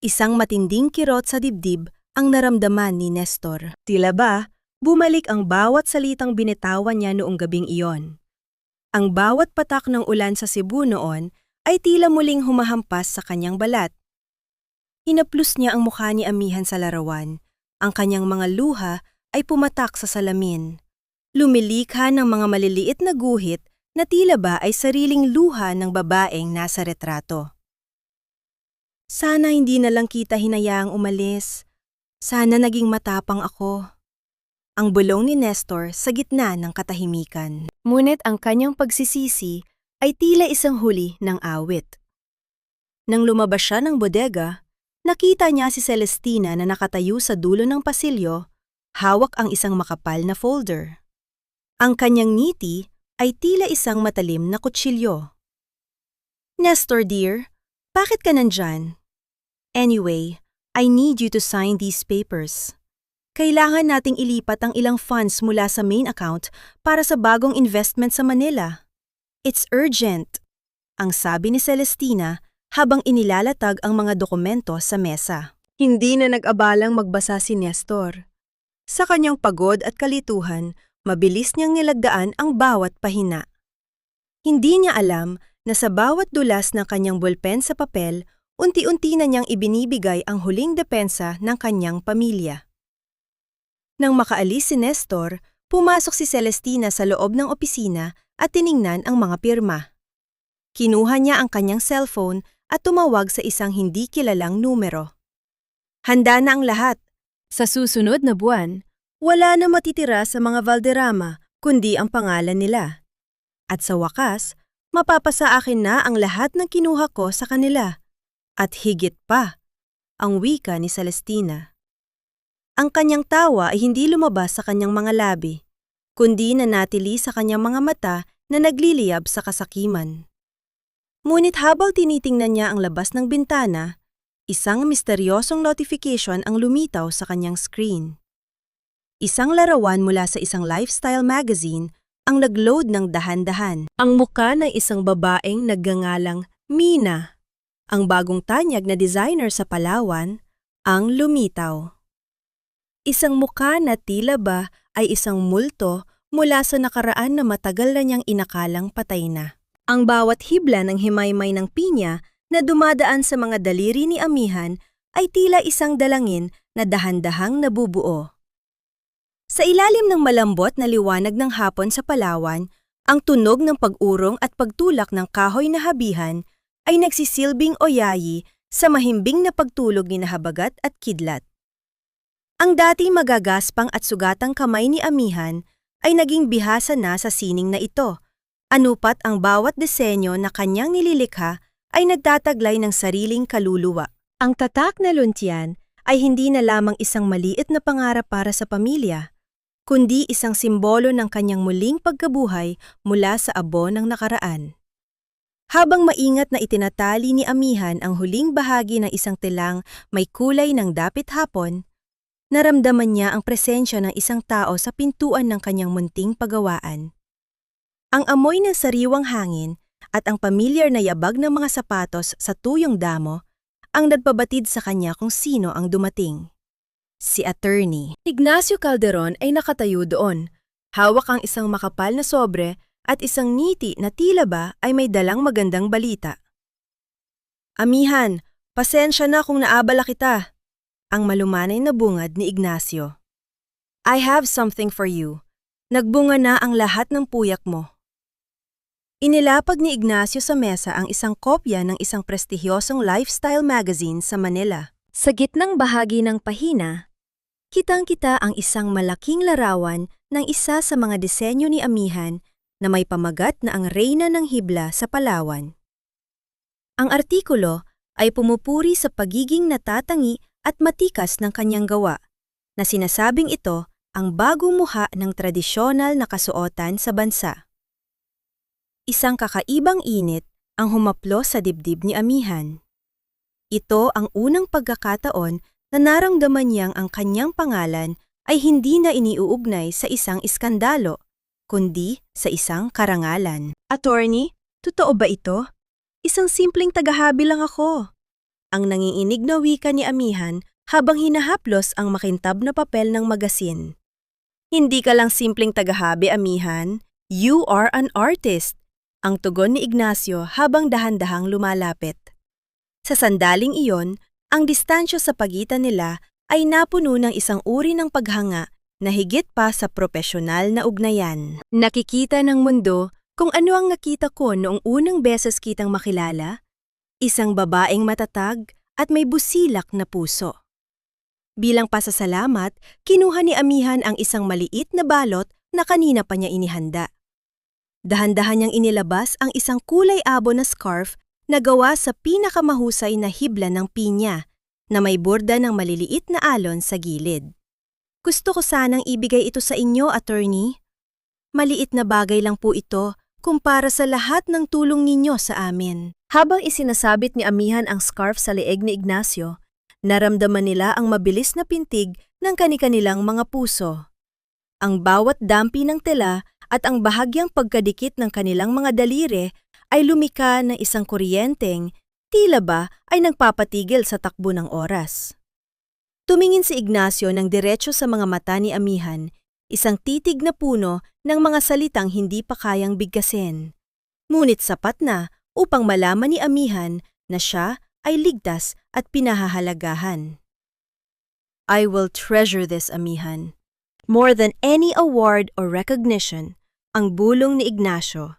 Isang matinding kirot sa dibdib ang naramdaman ni Nestor. Tila ba, bumalik ang bawat salitang binitawan niya noong gabing iyon. Ang bawat patak ng ulan sa Cebu noon ay tila muling humahampas sa kanyang balat. Hinaplos niya ang mukha ni Amihan sa larawan. Ang kanyang mga luha ay pumatak sa salamin. Lumilikha ng mga maliliit na guhit na tila ba ay sariling luha ng babaeng nasa retrato. Sana hindi na lang kita hinayaang umalis. Sana naging matapang ako. Ang bulong ni Nestor sa gitna ng katahimikan. Ngunit ang kanyang pagsisisi ay tila isang huli ng awit. Nang lumabas siya ng bodega, nakita niya si Celestina na nakatayo sa dulo ng pasilyo, hawak ang isang makapal na folder. Ang kanyang ngiti ay tila isang matalim na kutsilyo. Nestor dear, bakit ka nandyan? Anyway, I need you to sign these papers. Kailangan nating ilipat ang ilang funds mula sa main account para sa bagong investment sa Manila. It's urgent, ang sabi ni Celestina habang inilalatag ang mga dokumento sa mesa. Hindi na nag-abalang magbasa si Nestor. Sa kanyang pagod at kalituhan, mabilis niyang nilagdaan ang bawat pahina. Hindi niya alam na sa bawat dulas ng kanyang bulpen sa papel, unti-unti na niyang ibinibigay ang huling depensa ng kanyang pamilya. Nang makaalis si Nestor, pumasok si Celestina sa loob ng opisina at tiningnan ang mga pirma. Kinuha niya ang kanyang cellphone at tumawag sa isang hindi kilalang numero. Handa na ang lahat. Sa susunod na buwan, wala na matitira sa mga Valderrama kundi ang pangalan nila. At sa wakas, mapapasa akin na ang lahat ng kinuha ko sa kanila. At higit pa, ang wika ni Celestina. Ang kanyang tawa ay hindi lumabas sa kanyang mga labi, kundi nanatili sa kanyang mga mata na nagliliyab sa kasakiman. Ngunit habang tinitingnan niya ang labas ng bintana, isang misteryosong notification ang lumitaw sa kanyang screen. Isang larawan mula sa isang lifestyle magazine ang nag-load ng dahan-dahan. Ang muka ng isang babaeng nagngangalang Mina, ang bagong tanyag na designer sa Palawan, ang lumitaw. Isang muka na tila ba ay isang multo mula sa nakaraan na matagal na niyang inakalang patay na. Ang bawat hibla ng himaymay ng pinya na dumadaan sa mga daliri ni Amihan ay tila isang dalangin na dahan-dahang nabubuo. Sa ilalim ng malambot na liwanag ng hapon sa Palawan, ang tunog ng pag-urong at pagtulak ng kahoy na habihan ay nagsisilbing oyayi sa mahimbing na pagtulog ni Habagat at Kidlat. Ang dati magagaspang at sugatang kamay ni Amihan ay naging bihasa na sa sining na ito. Anupat ang bawat disenyo na kanyang nililikha ay nagtataglay ng sariling kaluluwa. Ang tatak na luntian ay hindi na lamang isang maliit na pangarap para sa pamilya, kundi isang simbolo ng kanyang muling pagkabuhay mula sa abo ng nakaraan. Habang maingat na itinatali ni Amihan ang huling bahagi ng isang telang may kulay ng dapit hapon, naramdaman niya ang presensya ng isang tao sa pintuan ng kanyang munting pagawaan. Ang amoy ng sariwang hangin at ang pamilyar na yabag ng mga sapatos sa tuyong damo ang nagpabatid sa kanya kung sino ang dumating. Si Attorney Ignacio Calderon ay nakatayo doon. Hawak ang isang makapal na sobre at isang ngiti na tila ba ay may dalang magandang balita. Amihan, pasensya na kung naabala kita. Ang malumanay na bungad ni Ignacio. I have something for you. Nagbunga na ang lahat ng puyak mo. Inilapag ni Ignacio sa mesa ang isang kopya ng isang prestigyosong lifestyle magazine sa Manila. Sa gitnang bahagi ng pahina, kitang-kita ang isang malaking larawan ng isa sa mga disenyo ni Amihan na may pamagat na ang reyna ng hibla sa Palawan. Ang artikulo ay pumupuri sa pagiging natatangi at matikas ng kanyang gawa, na sinasabing ito ang bagong muha ng tradisyonal na kasuotan sa bansa. Isang kakaibang init ang humaplos sa dibdib ni Amihan. Ito ang unang pagkakataon na naramdaman niyang ang kanyang pangalan ay hindi na iniuugnay sa isang iskandalo, kundi sa isang karangalan. Attorney, totoo ba ito? Isang simpleng tagahabi lang ako. Ang nanginginig na wika ni Amihan habang hinahaplos ang makintab na papel ng magasin. Hindi ka lang simpleng tagahabi, Amihan. You are an artist. Ang tugon ni Ignacio habang dahan-dahang lumalapit. Sa sandaling iyon, ang distansya sa pagitan nila ay napuno ng isang uri ng paghanga na higit pa sa propesyonal na ugnayan. Nakikita ng mundo kung ano ang nakita ko noong unang beses kitang makilala, isang babaeng matatag at may busilak na puso. Bilang pasasalamat, kinuha ni Amihan ang isang maliit na balot na kanina pa niya inihanda. Dahan-dahan niyang inilabas ang isang kulay abo na scarf na gawa sa pinakamahusay na hibla ng pinya na may borda ng maliliit na alon sa gilid. Gusto ko sanang ibigay ito sa inyo, Attorney. Maliit na bagay lang po ito kumpara sa lahat ng tulong ninyo sa amin. Habang isinasabit ni Amihan ang scarf sa leeg ni Ignacio, naramdaman nila ang mabilis na pintig ng kani-kanilang mga puso. Ang bawat dampi ng tela at ang bahagyang pagkadikit ng kanilang mga daliri ay lumika ng isang kuryenteng tila ba ay nagpapatigil sa takbo ng oras. Tumingin si Ignacio ng diretso sa mga mata ni Amihan, isang titig na puno ng mga salitang hindi pa kayang bigkasin. Ngunit sapat na upang malaman ni Amihan na siya ay ligtas at pinahahalagahan. I will treasure this, Amihan. More than any award or recognition, ang bulong ni Ignacio.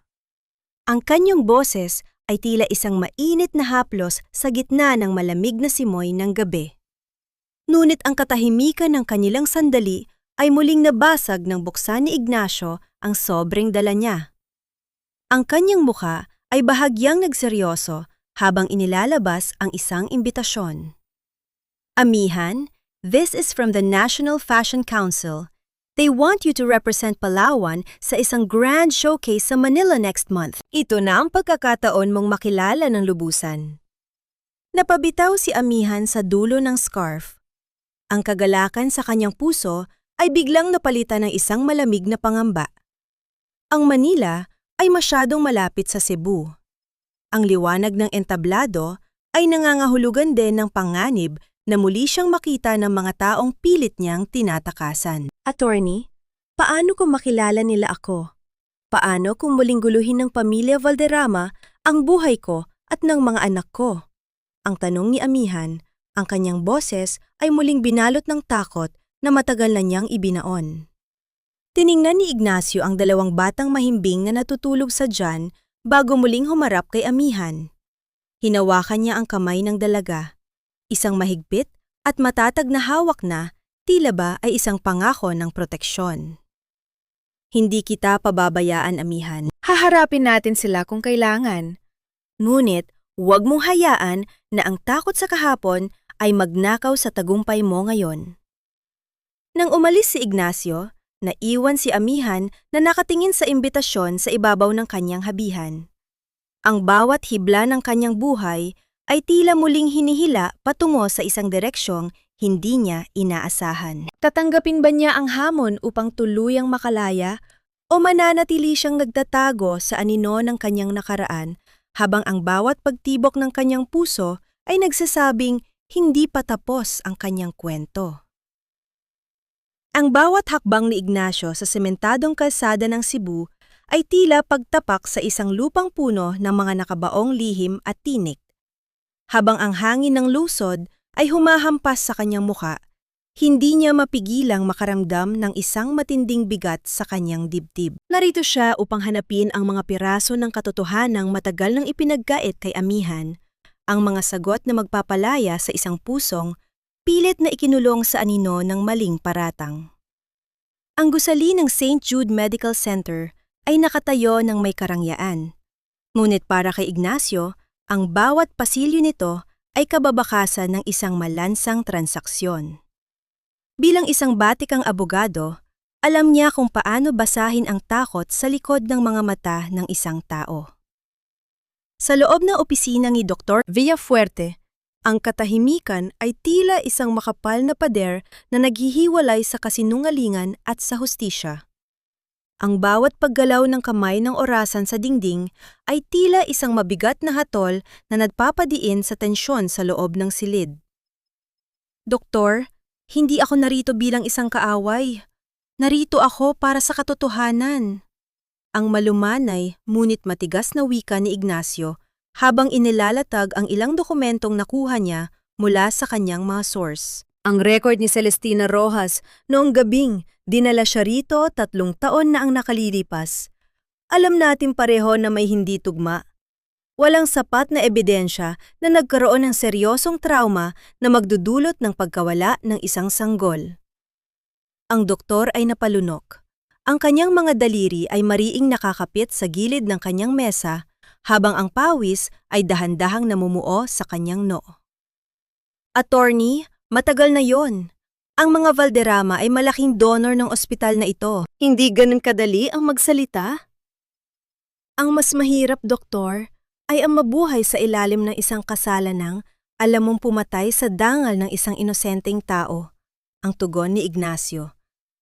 Ang kanyang boses ay tila isang mainit na haplos sa gitna ng malamig na simoy ng gabi. Ngunit ang katahimikan ng kanilang sandali ay muling nabasag nang buksan ni Ignacio ang sobreng dala niya. Ang kanyang mukha ay bahagyang nagseryoso habang inilalabas ang isang imbitasyon. Amihan, this is from the National Fashion Council. They want you to represent Palawan sa isang grand showcase sa Manila next month. Ito na ang pagkakataon mong makilala ng lubusan. Napabitaw si Amihan sa dulo ng scarf. Ang kagalakan sa kanyang puso ay biglang napalitan ng isang malamig na pangamba. Ang Manila ay masyadong malapit sa Cebu. Ang liwanag ng entablado ay nangangahulugan din ng panganib na muli siyang makita ng mga taong pilit niyang tinatakasan. Attorney, paano kung makilala nila ako? Paano kung muling guluhin ng pamilya Valderrama ang buhay ko at ng mga anak ko? Ang tanong ni Amihan, ang kanyang boses ay muling binalot ng takot na matagal na niyang ibinaon. Tiningnan ni Ignacio ang dalawang batang mahimbing na natutulog sa tiyan bago muling humarap kay Amihan. Hinawakan niya ang kamay ng dalaga. Isang mahigpit at matatag na hawak na tila ba ay isang pangako ng proteksyon. Hindi kita pababayaan, Amihan. Haharapin natin sila kung kailangan. Ngunit, huwag mong hayaan na ang takot sa kahapon ay magnakaw sa tagumpay mo ngayon. Nang umalis si Ignacio, naiwan si Amihan na nakatingin sa imbitasyon sa ibabaw ng kanyang habihan. Ang bawat hibla ng kanyang buhay ay tila muling hinihila patungo sa isang direksyong hindi niya inaasahan. Tatanggapin ba niya ang hamon upang tuluyang makalaya o mananatili siyang nagtatago sa anino ng kanyang nakaraan habang ang bawat pagtibok ng kanyang puso ay nagsasabing hindi pa tapos ang kanyang kwento? Ang bawat hakbang ni Ignacio sa sementadong kalsada ng Cebu ay tila pagtapak sa isang lupang puno ng mga nakabaong lihim at tinik. Habang ang hangin ng lusod ay humahampas sa kanyang muka, hindi niya mapigilang makaramdam ng isang matinding bigat sa kanyang dibdib. Narito siya upang hanapin ang mga piraso ng katotohanang matagal nang ipinagkait kay Amihan, ang mga sagot na magpapalaya sa isang pusong pilit na ikinulong sa anino ng maling paratang. Ang gusali ng St. Jude Medical Center ay nakatayo ng may karangyaan. Ngunit para kay Ignacio, ang bawat pasilyo nito ay kababakasan ng isang malansang transaksyon. Bilang isang batikang abogado, alam niya kung paano basahin ang takot sa likod ng mga mata ng isang tao. Sa loob ng opisina ni Dr. Villafuerte, ang katahimikan ay tila isang makapal na pader na naghihiwalay sa kasinungalingan at sa hustisya. Ang bawat paggalaw ng kamay ng orasan sa dingding ay tila isang mabigat na hatol na nagpapadiin sa tensyon sa loob ng silid. Doktor, hindi ako narito bilang isang kaaway. Narito ako para sa katotohanan. Ang malumanay, ngunit matigas na wika ni Ignacio habang inilalatag ang ilang dokumentong nakuha niya mula sa kanyang mga source. Ang record ni Celestina Rojas noong gabing dinala siya rito 3 taon na ang nakalilipas. Alam natin pareho na may hindi tugma. Walang sapat na ebidensya na nagkaroon ng seryosong trauma na magdudulot ng pagkawala ng isang sanggol. Ang doktor ay napalunok. Ang kanyang mga daliri ay mariing nakakapit sa gilid ng kanyang mesa habang ang pawis ay dahan-dahang namumuo sa kanyang noo. Attorney, matagal na yon. Ang mga Valderrama ay malaking donor ng ospital na ito. Hindi ganun kadali ang magsalita? Ang mas mahirap, doktor, ay ang mabuhay sa ilalim ng isang kasalanang alam mong pumatay sa dangal ng isang inosenteng tao. Ang tugon ni Ignacio.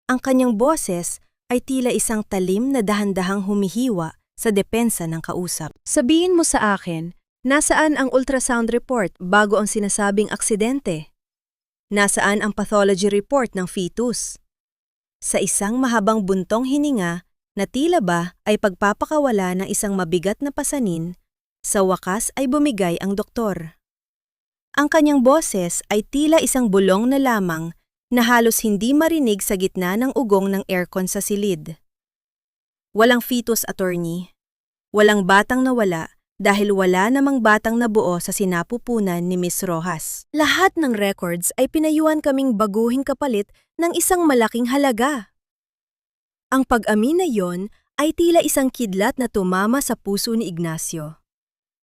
Ang kanyang boses ay tila isang talim na dahan-dahang humihiwa sa depensa ng kausap. Sabihin mo sa akin, nasaan ang ultrasound report bago ang sinasabing aksidente? Nasaan ang pathology report ng fetus? Sa isang mahabang buntong hininga na tila ba ay pagpapakawala ng isang mabigat na pasanin, sa wakas ay bumigay ang doktor. Ang kanyang boses ay tila isang bulong na lamang na halos hindi marinig sa gitna ng ugong ng aircon sa silid. Walang fetus, attorney. Walang batang nawala dahil wala namang batang nabuo sa sinapupunan ni Miss Rojas. Lahat ng records ay pinayuhan kaming baguhing kapalit ng isang malaking halaga. Ang pag-amin na yon ay tila isang kidlat na tumama sa puso ni Ignacio.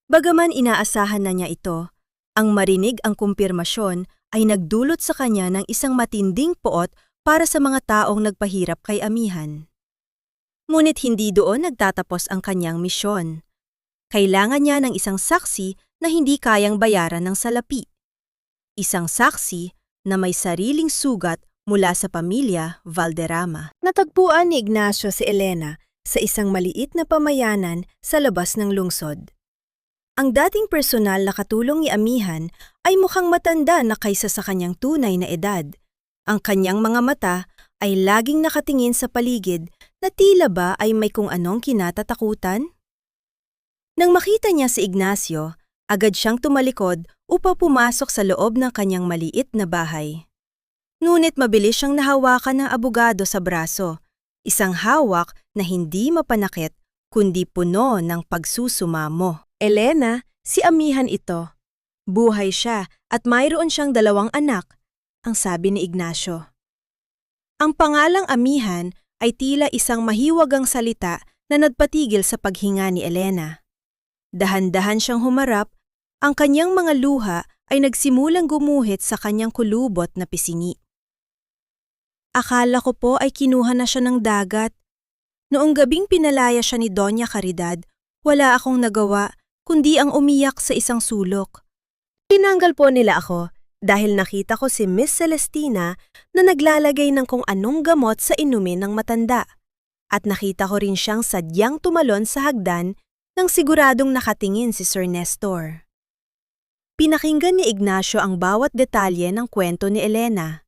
Bagaman inaasahan na niya ito, ang marinig ang kumpirmasyon ay nagdulot sa kanya ng isang matinding poot para sa mga taong nagpahirap kay Amihan. Ngunit hindi doon nagtatapos ang kanyang misyon. Kailangan niya ng isang saksi na hindi kayang bayaran ng salapi. Isang saksi na may sariling sugat mula sa pamilya Valderrama. Natagpuan ni Ignacio si Elena sa isang maliit na pamayanan sa labas ng lungsod. Ang dating personal na katulong ni Amihan ay mukhang matanda na kaysa sa kanyang tunay na edad. Ang kanyang mga mata ay laging nakatingin sa paligid na tila ba ay may kung anong kinatatakutan. Nang makita niya si Ignacio, agad siyang tumalikod upang pumasok sa loob ng kanyang maliit na bahay. Ngunit mabilis siyang nahawakan ng abogado sa braso, isang hawak na hindi mapanakit kundi puno ng pagsusumamo. Elena, si Amihan ito. Buhay siya at mayroon siyang 2 anak, ang sabi ni Ignacio. Ang pangalang Amihan ay tila isang mahiwagang salita na nagpatigil sa paghinga ni Elena. Dahan-dahan siyang humarap, ang kanyang mga luha ay nagsimulang gumuhit sa kanyang kulubot na pisngi. Akala ko po ay kinuha na siya ng dagat. Noong gabing pinalaya siya ni Doña Caridad, wala akong nagawa kundi ang umiyak sa isang sulok. Tinanggal po nila ako dahil nakita ko si Miss Celestina na naglalagay ng kung anong gamot sa inumin ng matanda. At nakita ko rin siyang sadyang tumalon sa hagdan nang siguradong nakatingin si Sir Nestor. Pinakinggan ni Ignacio ang bawat detalye ng kwento ni Elena.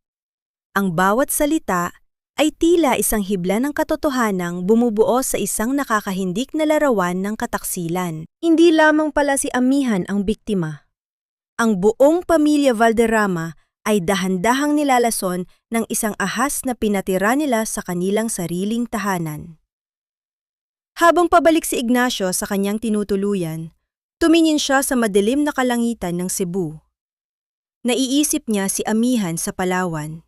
Ang bawat salita ay tila isang hibla ng katotohanang bumubuo sa isang nakakahindik na larawan ng kataksilan. Hindi lamang pala si Amihan ang biktima. Ang buong pamilya Valderrama ay dahan-dahang nilalason ng isang ahas na pinatira nila sa kanilang sariling tahanan. Habang pabalik si Ignacio sa kanyang tinutuluyan, tumingin siya sa madilim na kalangitan ng Cebu. Naiisip niya si Amihan sa Palawan.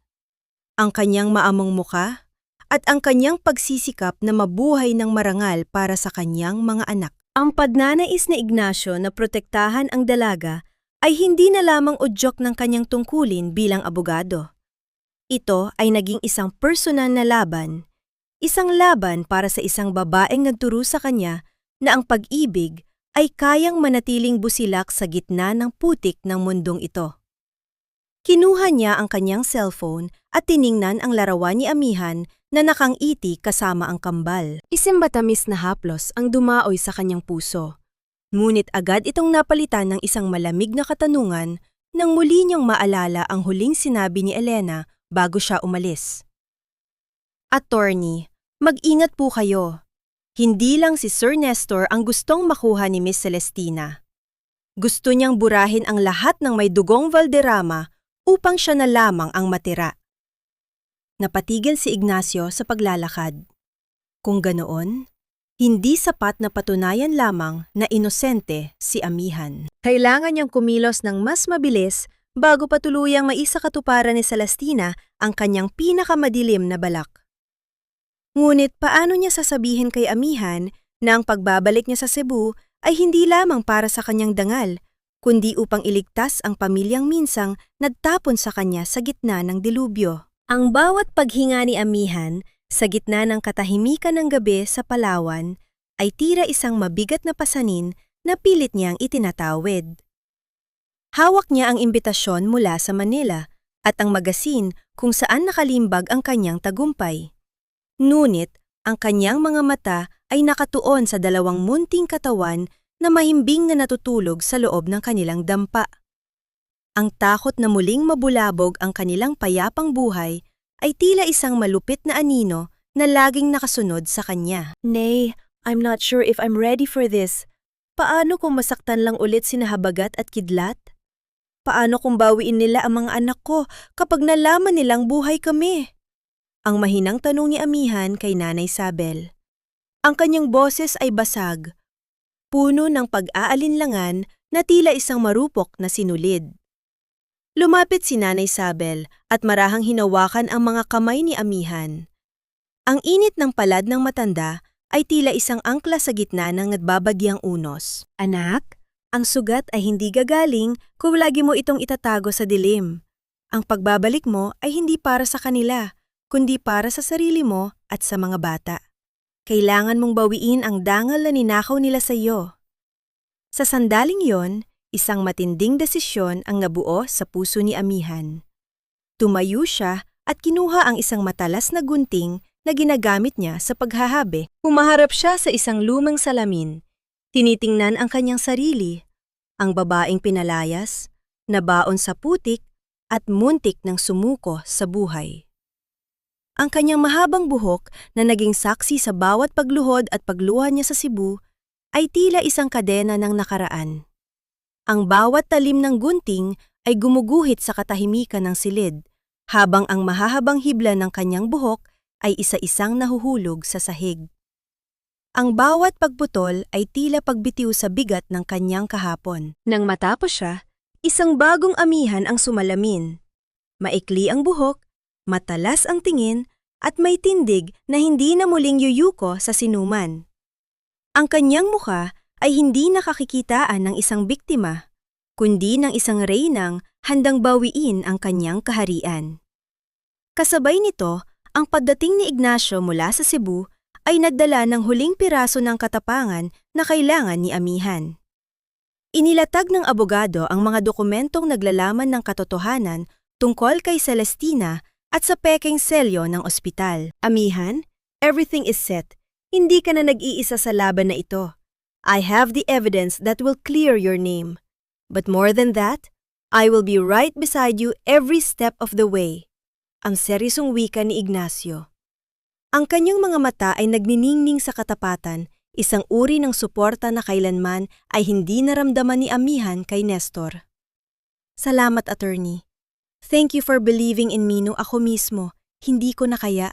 Ang kanyang maamong muka at ang kanyang pagsisikap na mabuhay ng marangal para sa kanyang mga anak. Ang pagnanais ni Ignacio na protektahan ang dalaga ay hindi na lamang udyok ng kanyang tungkulin bilang abogado. Ito ay naging isang personal na laban, isang laban para sa isang babaeng nagturo sa kanya na ang pag-ibig ay kayang manatiling busilak sa gitna ng putik ng mundong ito. Kinuha niya ang kanyang cellphone at tiningnan ang larawan ni Amihan na nakangiti kasama ang kambal. Isang matamis na haplos ang dumaoy sa kanyang puso. Ngunit agad itong napalitan ng isang malamig na katanungan nang muli niyang maalala ang huling sinabi ni Elena bago siya umalis. Attorney, mag-ingat po kayo. Hindi lang si Sir Nestor ang gustong makuha ni Miss Celestina. Gusto niyang burahin ang lahat ng may dugong Valderrama upang siya na lamang ang matira. Napatigil si Ignacio sa paglalakad. Kung ganoon, hindi sapat na patunayan lamang na inosente si Amihan. Kailangan niyang kumilos ng mas mabilis bago patuluyang maisakatuparan ni Celestina ang kanyang pinakamadilim na balak. Ngunit paano niya sasabihin kay Amihan na ang pagbabalik niya sa Cebu ay hindi lamang para sa kanyang dangal, kundi upang iligtas ang pamilyang minsang nagtapon sa kanya sa gitna ng dilubyo. Ang bawat paghinga ni Amihan sa gitna ng katahimikan ng gabi sa Palawan ay tira isang mabigat na pasanin na pilit niyang itinatawid. Hawak niya ang imbitasyon mula sa Manila at ang magasin kung saan nakalimbag ang kanyang tagumpay. Ngunit ang kanyang mga mata ay nakatuon sa 2 munting katawan na mahimbing na natutulog sa loob ng kanilang dampa. Ang takot na muling mabulabog ang kanilang payapang buhay ay tila isang malupit na anino na laging nakasunod sa kanya. Nay, I'm not sure if I'm ready for this. Paano kung masaktan lang ulit sina Habagat at Kidlat? Paano kung bawiin nila ang mga anak ko kapag nalaman nilang buhay kami? Ang mahinang tanong ni Amihan kay Nanay Sabel. Ang kanyang boses ay basag, puno ng pag-aalinlangan na tila isang marupok na sinulid. Lumapit si Nanay Sabel at marahang hinawakan ang mga kamay ni Amihan. Ang init ng palad ng matanda ay tila isang angkla sa gitna ng nagbabagyang unos. Anak, ang sugat ay hindi gagaling kung lagi mo itong itatago sa dilim. Ang pagbabalik mo ay hindi para sa kanila, kundi para sa sarili mo at sa mga bata. Kailangan mong bawiin ang dangal na ninakaw nila sa iyo. Sa sandaling yon, Isang matinding desisyon ang nabuo sa puso ni Amihan. Tumayo siya at kinuha ang isang matalas na gunting na ginagamit niya sa paghahabi. Humaharap siya sa isang lumang salamin. Tinitingnan ang kanyang sarili, ang babaeng pinalayas, nabaon sa putik at muntik ng sumuko sa buhay. Ang kanyang mahabang buhok na naging saksi sa bawat pagluhod at pagluha niya sa Cebu ay tila isang kadena ng nakaraan. Ang bawat talim ng gunting ay gumuguhit sa katahimikan ng silid, habang ang mahahabang hibla ng kanyang buhok ay isa-isang nahuhulog sa sahig. Ang bawat pagputol ay tila pagbitiw sa bigat ng kanyang kahapon. Nang matapos siya, isang bagong amihan ang sumalamin. Maikli ang buhok, matalas ang tingin, at may tindig na hindi na muling yuyuko sa sinuman. Ang kanyang mukha ay hindi nakakikitaan ng isang biktima, kundi ng isang reynang handang bawiin ang kanyang kaharian. Kasabay nito, ang pagdating ni Ignacio mula sa Cebu ay nagdala ng huling piraso ng katapangan na kailangan ni Amihan. Inilatag ng abogado ang mga dokumentong naglalaman ng katotohanan tungkol kay Celestina at sa pekeng selyo ng ospital. Amihan, everything is set. Hindi ka na nag-iisa sa laban na ito. I have the evidence that will clear your name. But more than that, I will be right beside you every step of the way. Ang seryosong wika ni Ignacio. Ang kanyang mga mata ay nagniningning sa katapatan, isang uri ng suporta na kailanman ay hindi naramdaman ni Amihan kay Nestor. Salamat, attorney. Thank you for believing in me nung ako mismo, hindi ko na kaya.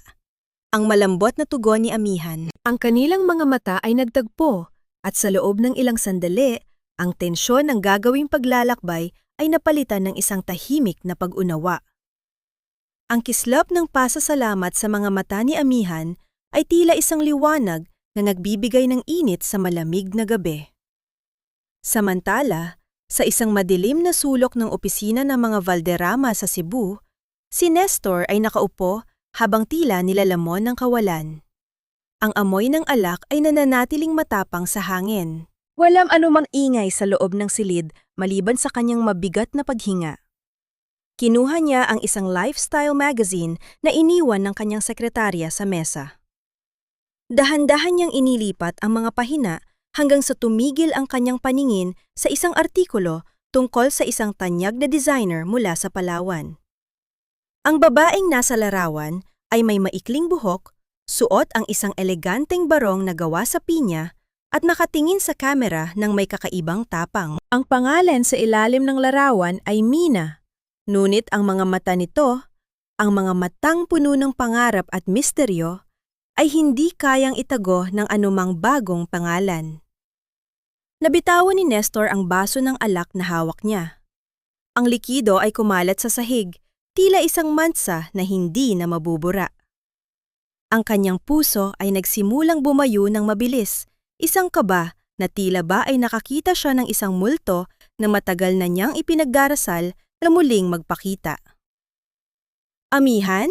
Ang malambot na tugon ni Amihan. Ang kanilang mga mata ay nagtagpo. At sa loob ng ilang sandali, ang tensyon ng gagawing paglalakbay ay napalitan ng isang tahimik na pag-unawa. Ang kislap ng pasasalamat sa mga mata ni Amihan ay tila isang liwanag na nagbibigay ng init sa malamig na gabi. Samantala, sa isang madilim na sulok ng opisina ng mga Valderrama sa Cebu, si Nestor ay nakaupo habang tila nilalamon ng kawalan. Ang amoy ng alak ay nananatiling matapang sa hangin. Walang anumang ingay sa loob ng silid maliban sa kanyang mabigat na paghinga. Kinuha niya ang isang lifestyle magazine na iniwan ng kanyang sekretarya sa mesa. Dahan-dahan niyang inilipat ang mga pahina hanggang sa tumigil ang kanyang paningin sa isang artikulo tungkol sa isang tanyag na designer mula sa Palawan. Ang babaeng nasa larawan ay may maikling buhok, suot ang isang eleganteng barong na gawa sa pinya at nakatingin sa kamera ng may kakaibang tapang. Ang pangalan sa ilalim ng larawan ay Mina, ngunit ang mga mata nito, ang mga matang puno ng pangarap at misteryo, ay hindi kayang itago ng anumang bagong pangalan. Nabitawan ni Nestor ang baso ng alak na hawak niya. Ang likido ay kumalat sa sahig, tila isang mansa na hindi na mabubura. Ang kanyang puso ay nagsimulang bumayo ng mabilis, isang kaba na tila ba ay nakakita siya ng isang multo na matagal na niyang ipinagdarasal na muling magpakita. Amihan?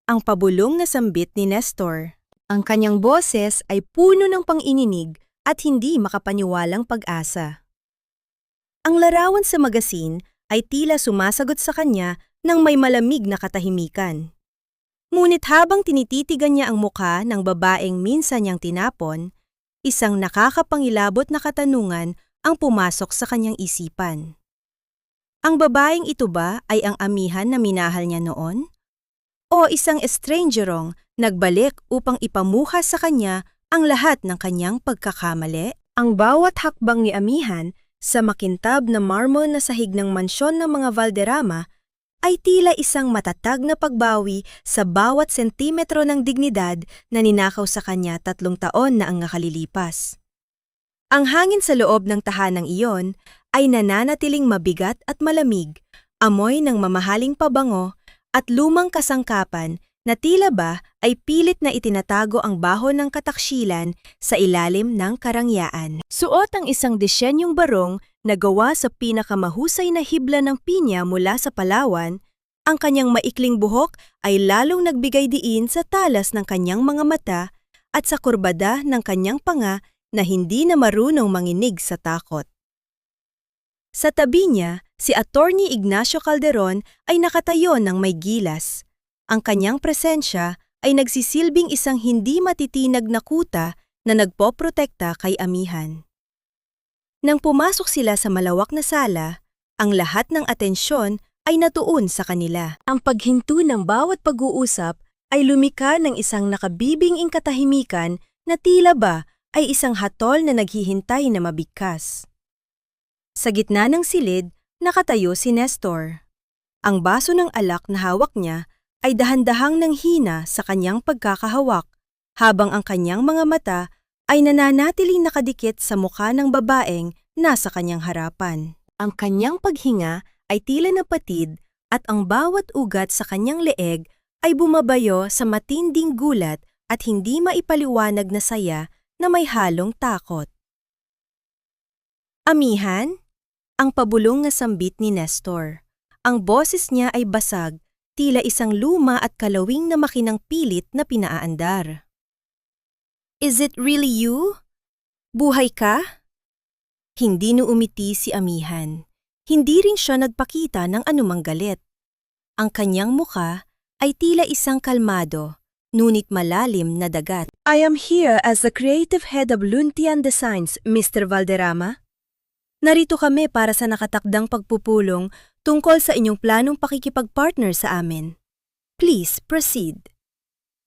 Ang pabulong na sambit ni Nestor. Ang kanyang boses ay puno ng pang-ininig at hindi makapaniwalang pag-asa. Ang larawan sa magasin ay tila sumasagot sa kanya ng may malamig na katahimikan. Ngunit habang tinititigan niya ang mukha ng babaeng minsan niyang tinapon, isang nakakapangilabot na katanungan ang pumasok sa kanyang isipan. Ang babaeng ito ba ay ang amihan na minahal niya noon? O isang estrangerong nagbalik upang ipamukas sa kanya ang lahat ng kanyang pagkakamali? Ang bawat hakbang ni Amihan sa makintab na marmol na sahig ng mansyon ng mga Valderrama ay tila isang matatag na pagbawi sa bawat sentimetro ng dignidad na ninakaw sa kanya 3 taon na ang nakalilipas. Ang hangin sa loob ng tahanang iyon ay nananatiling mabigat at malamig, amoy ng mamahaling pabango at lumang kasangkapan na tila ba ay pilit na itinatago ang baho ng kataksilan sa ilalim ng karangyaan. Suot ang isang disenyong barong na gawa sa pinakamahusay na hibla ng pinya mula sa Palawan, ang kanyang maikling buhok ay lalong nagbigay diin sa talas ng kanyang mga mata at sa kurbada ng kanyang panga na hindi na marunong manginig sa takot. Sa tabi niya, si Attorney Ignacio Calderon ay nakatayo ng may gilas. Ang kanyang presensya ay nagsisilbing isang hindi matitinag na kuta na nagpoprotekta kay Amihan. Nang pumasok sila sa malawak na sala, ang lahat ng atensyon ay natuon sa kanila. Ang paghinto ng bawat pag-uusap ay lumika ng isang nakabibinging katahimikan na tila ba ay isang hatol na naghihintay na mabigkas. Sa gitna ng silid, nakatayo si Nestor. Ang baso ng alak na hawak niya ay dahan-dahang nanghina sa kanyang pagkakahawak, habang ang kanyang mga mata ay nananatiling nakadikit sa mukha ng babaeng nasa kanyang harapan. Ang kanyang paghinga ay tila napatid at ang bawat ugat sa kanyang leeg ay bumabayo sa matinding gulat at hindi maipaliwanag na saya na may halong takot. Amihan? Ang pabulong na sambit ni Nestor. Ang boses niya ay basag, tila isang luma at kalawing na makinang pilit na pinaaandar. Is it really you? Buhay ka? Hindi umiti si Amihan. Hindi rin siya nagpakita ng anumang galit. Ang kanyang mukha ay tila isang kalmado, ngunit malalim na dagat. I am here as the creative head of Luntian Designs, Mr. Valderrama. Narito kami para sa nakatakdang pagpupulong tungkol sa inyong planong pakikipag-partner sa amin. Please proceed.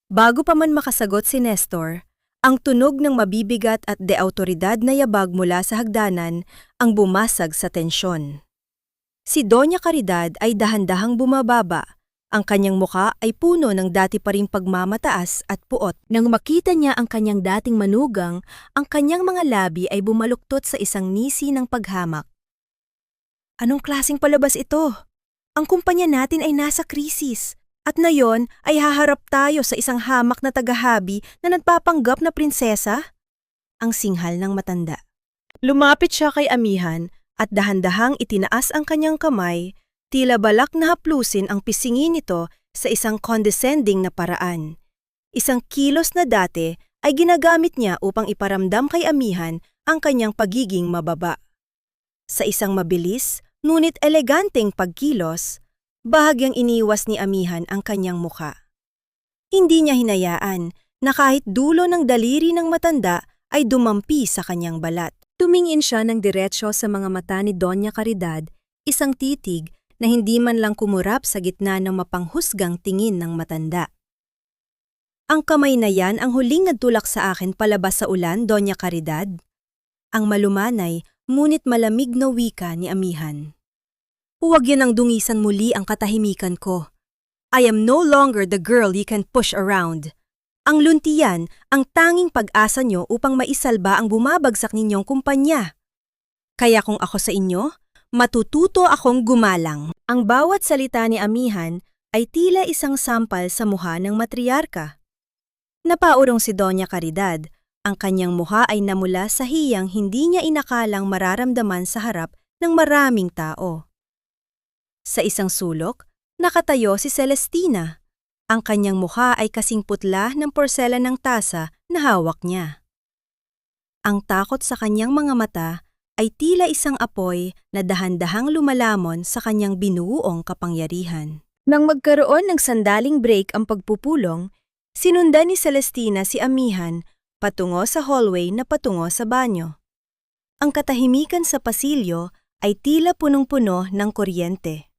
Bago pa man makasagot si Nestor, ang tunog ng mabibigat at de-autoridad na yabag mula sa hagdanan ang bumasag sa tensyon. Si Doña Caridad ay dahan-dahang bumababa. Ang kanyang muka ay puno ng dati pa ring pagmamataas at puot. Nang makita niya ang kanyang dating manugang, ang kanyang mga labi ay bumaluktot sa isang ngisi ng paghamak. Anong klaseng palabas ito? Ang kumpanya natin ay nasa krisis. At ngayon ay haharap tayo sa isang hamak na tagahabi na nagpapanggap na prinsesa? Ang singhal ng matanda. Lumapit siya kay Amihan at dahan-dahang itinaas ang kanyang kamay, tila balak na haplusin ang pisingin nito sa isang condescending na paraan. Isang kilos na dati ay ginagamit niya upang iparamdam kay Amihan ang kanyang pagiging mababa. Sa isang mabilis, ngunit eleganteng pagkilos, bahagyang iniwas ni Amihan ang kanyang muka. Hindi niya hinayaan na kahit dulo ng daliri ng matanda ay dumampi sa kanyang balat. Tumingin siya ng diretsyo sa mga mata ni Doña Caridad, isang titig na hindi man lang kumurap sa gitna ng mapanghusgang tingin ng matanda. Ang kamay na yan ang huling nagtulak sa akin palabas sa ulan, Doña Caridad. Ang malumanay, ngunit malamig na wika ni Amihan. Huwag yan ang dungisan muli ang katahimikan ko. I am no longer the girl you can push around. Ang luntian ang tanging pag-asa nyo upang maisalba ang bumabagsak ninyong kumpanya. Kaya kung ako sa inyo, matututo akong gumalang. Ang bawat salita ni Amihan ay tila isang sampal sa mukha ng matriarka. Napaurong si Doña Caridad, ang kanyang mukha ay namula sa hiyang hindi niya inakalang mararamdaman sa harap ng maraming tao. Sa isang sulok, nakatayo si Celestina. Ang kanyang mukha ay kasing putla ng porselan ng tasa na hawak niya. Ang takot sa kanyang mga mata ay tila isang apoy na dahan-dahang lumalamon sa kanyang binuong kapangyarihan. Nang magkaroon ng sandaling break ang pagpupulong, sinundan ni Celestina si Amihan patungo sa hallway na patungo sa banyo. Ang katahimikan sa pasilyo ay tila punong-puno ng kuryente.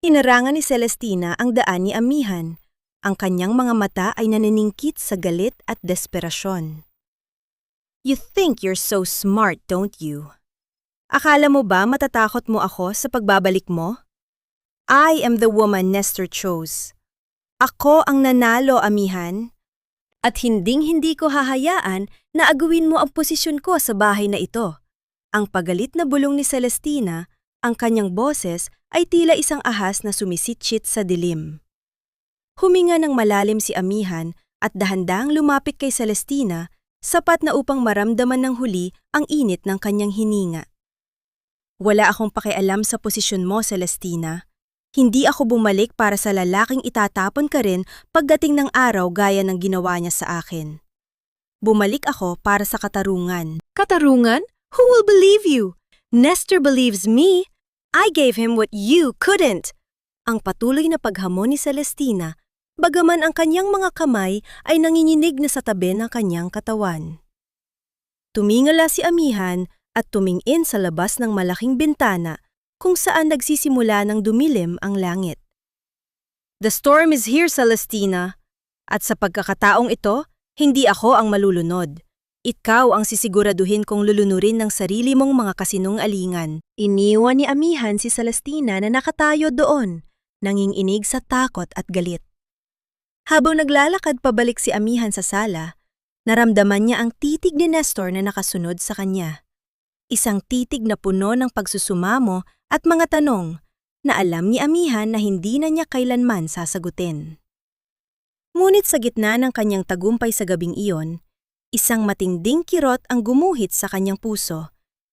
Inarangan ni Celestina ang daan ni Amihan. Ang kanyang mga mata ay naniningkit sa galit at desperasyon. You think you're so smart, don't you? Akala mo ba matatakot mo ako sa pagbabalik mo? I am the woman Nestor chose. Ako ang nanalo, Amihan. At hinding-hindi ko hahayaan na aguin mo ang posisyon ko sa bahay na ito. Ang pagalit na bulong ni Celestina, ang kanyang boses ay tila isang ahas na sumisitsit sa dilim. Huminga ng malalim si Amihan at dahan-dahang lumapit kay Celestina, sapat na upang maramdaman ng huli ang init ng kanyang hininga. Wala akong pakialam sa posisyon mo, Celestina. Hindi ako bumalik para sa lalaking itatapon ka rin pagdating ng araw gaya ng ginawa niya sa akin. Bumalik ako para sa katarungan. Katarungan? Who will believe you? Nestor believes me. I gave him what you couldn't. Ang patuloy na paghamon ni Celestina, bagaman ang kanyang mga kamay ay nanginginig na sa tabi ng kanyang katawan. Tumingala si Amihan at tumingin sa labas ng malaking bintana kung saan nagsisimula ng dumilim ang langit. The storm is here, Celestina. At sa pagkakataong ito, hindi ako ang malulunod. Ikaw ang sisiguraduhin kong lulunurin ng sarili mong mga kasinungalingan. Iniwan ni Amihan si Celestina na nakatayo doon, nanginginig sa takot at galit. Habang naglalakad pabalik si Amihan sa sala, naramdaman niya ang titig ni Nestor na nakasunod sa kanya. Isang titig na puno ng pagsusumamo at mga tanong na alam ni Amihan na hindi na niya kailanman sasagutin. Ngunit sa gitna ng kanyang tagumpay sa gabing iyon, isang matinding kirot ang gumuhit sa kanyang puso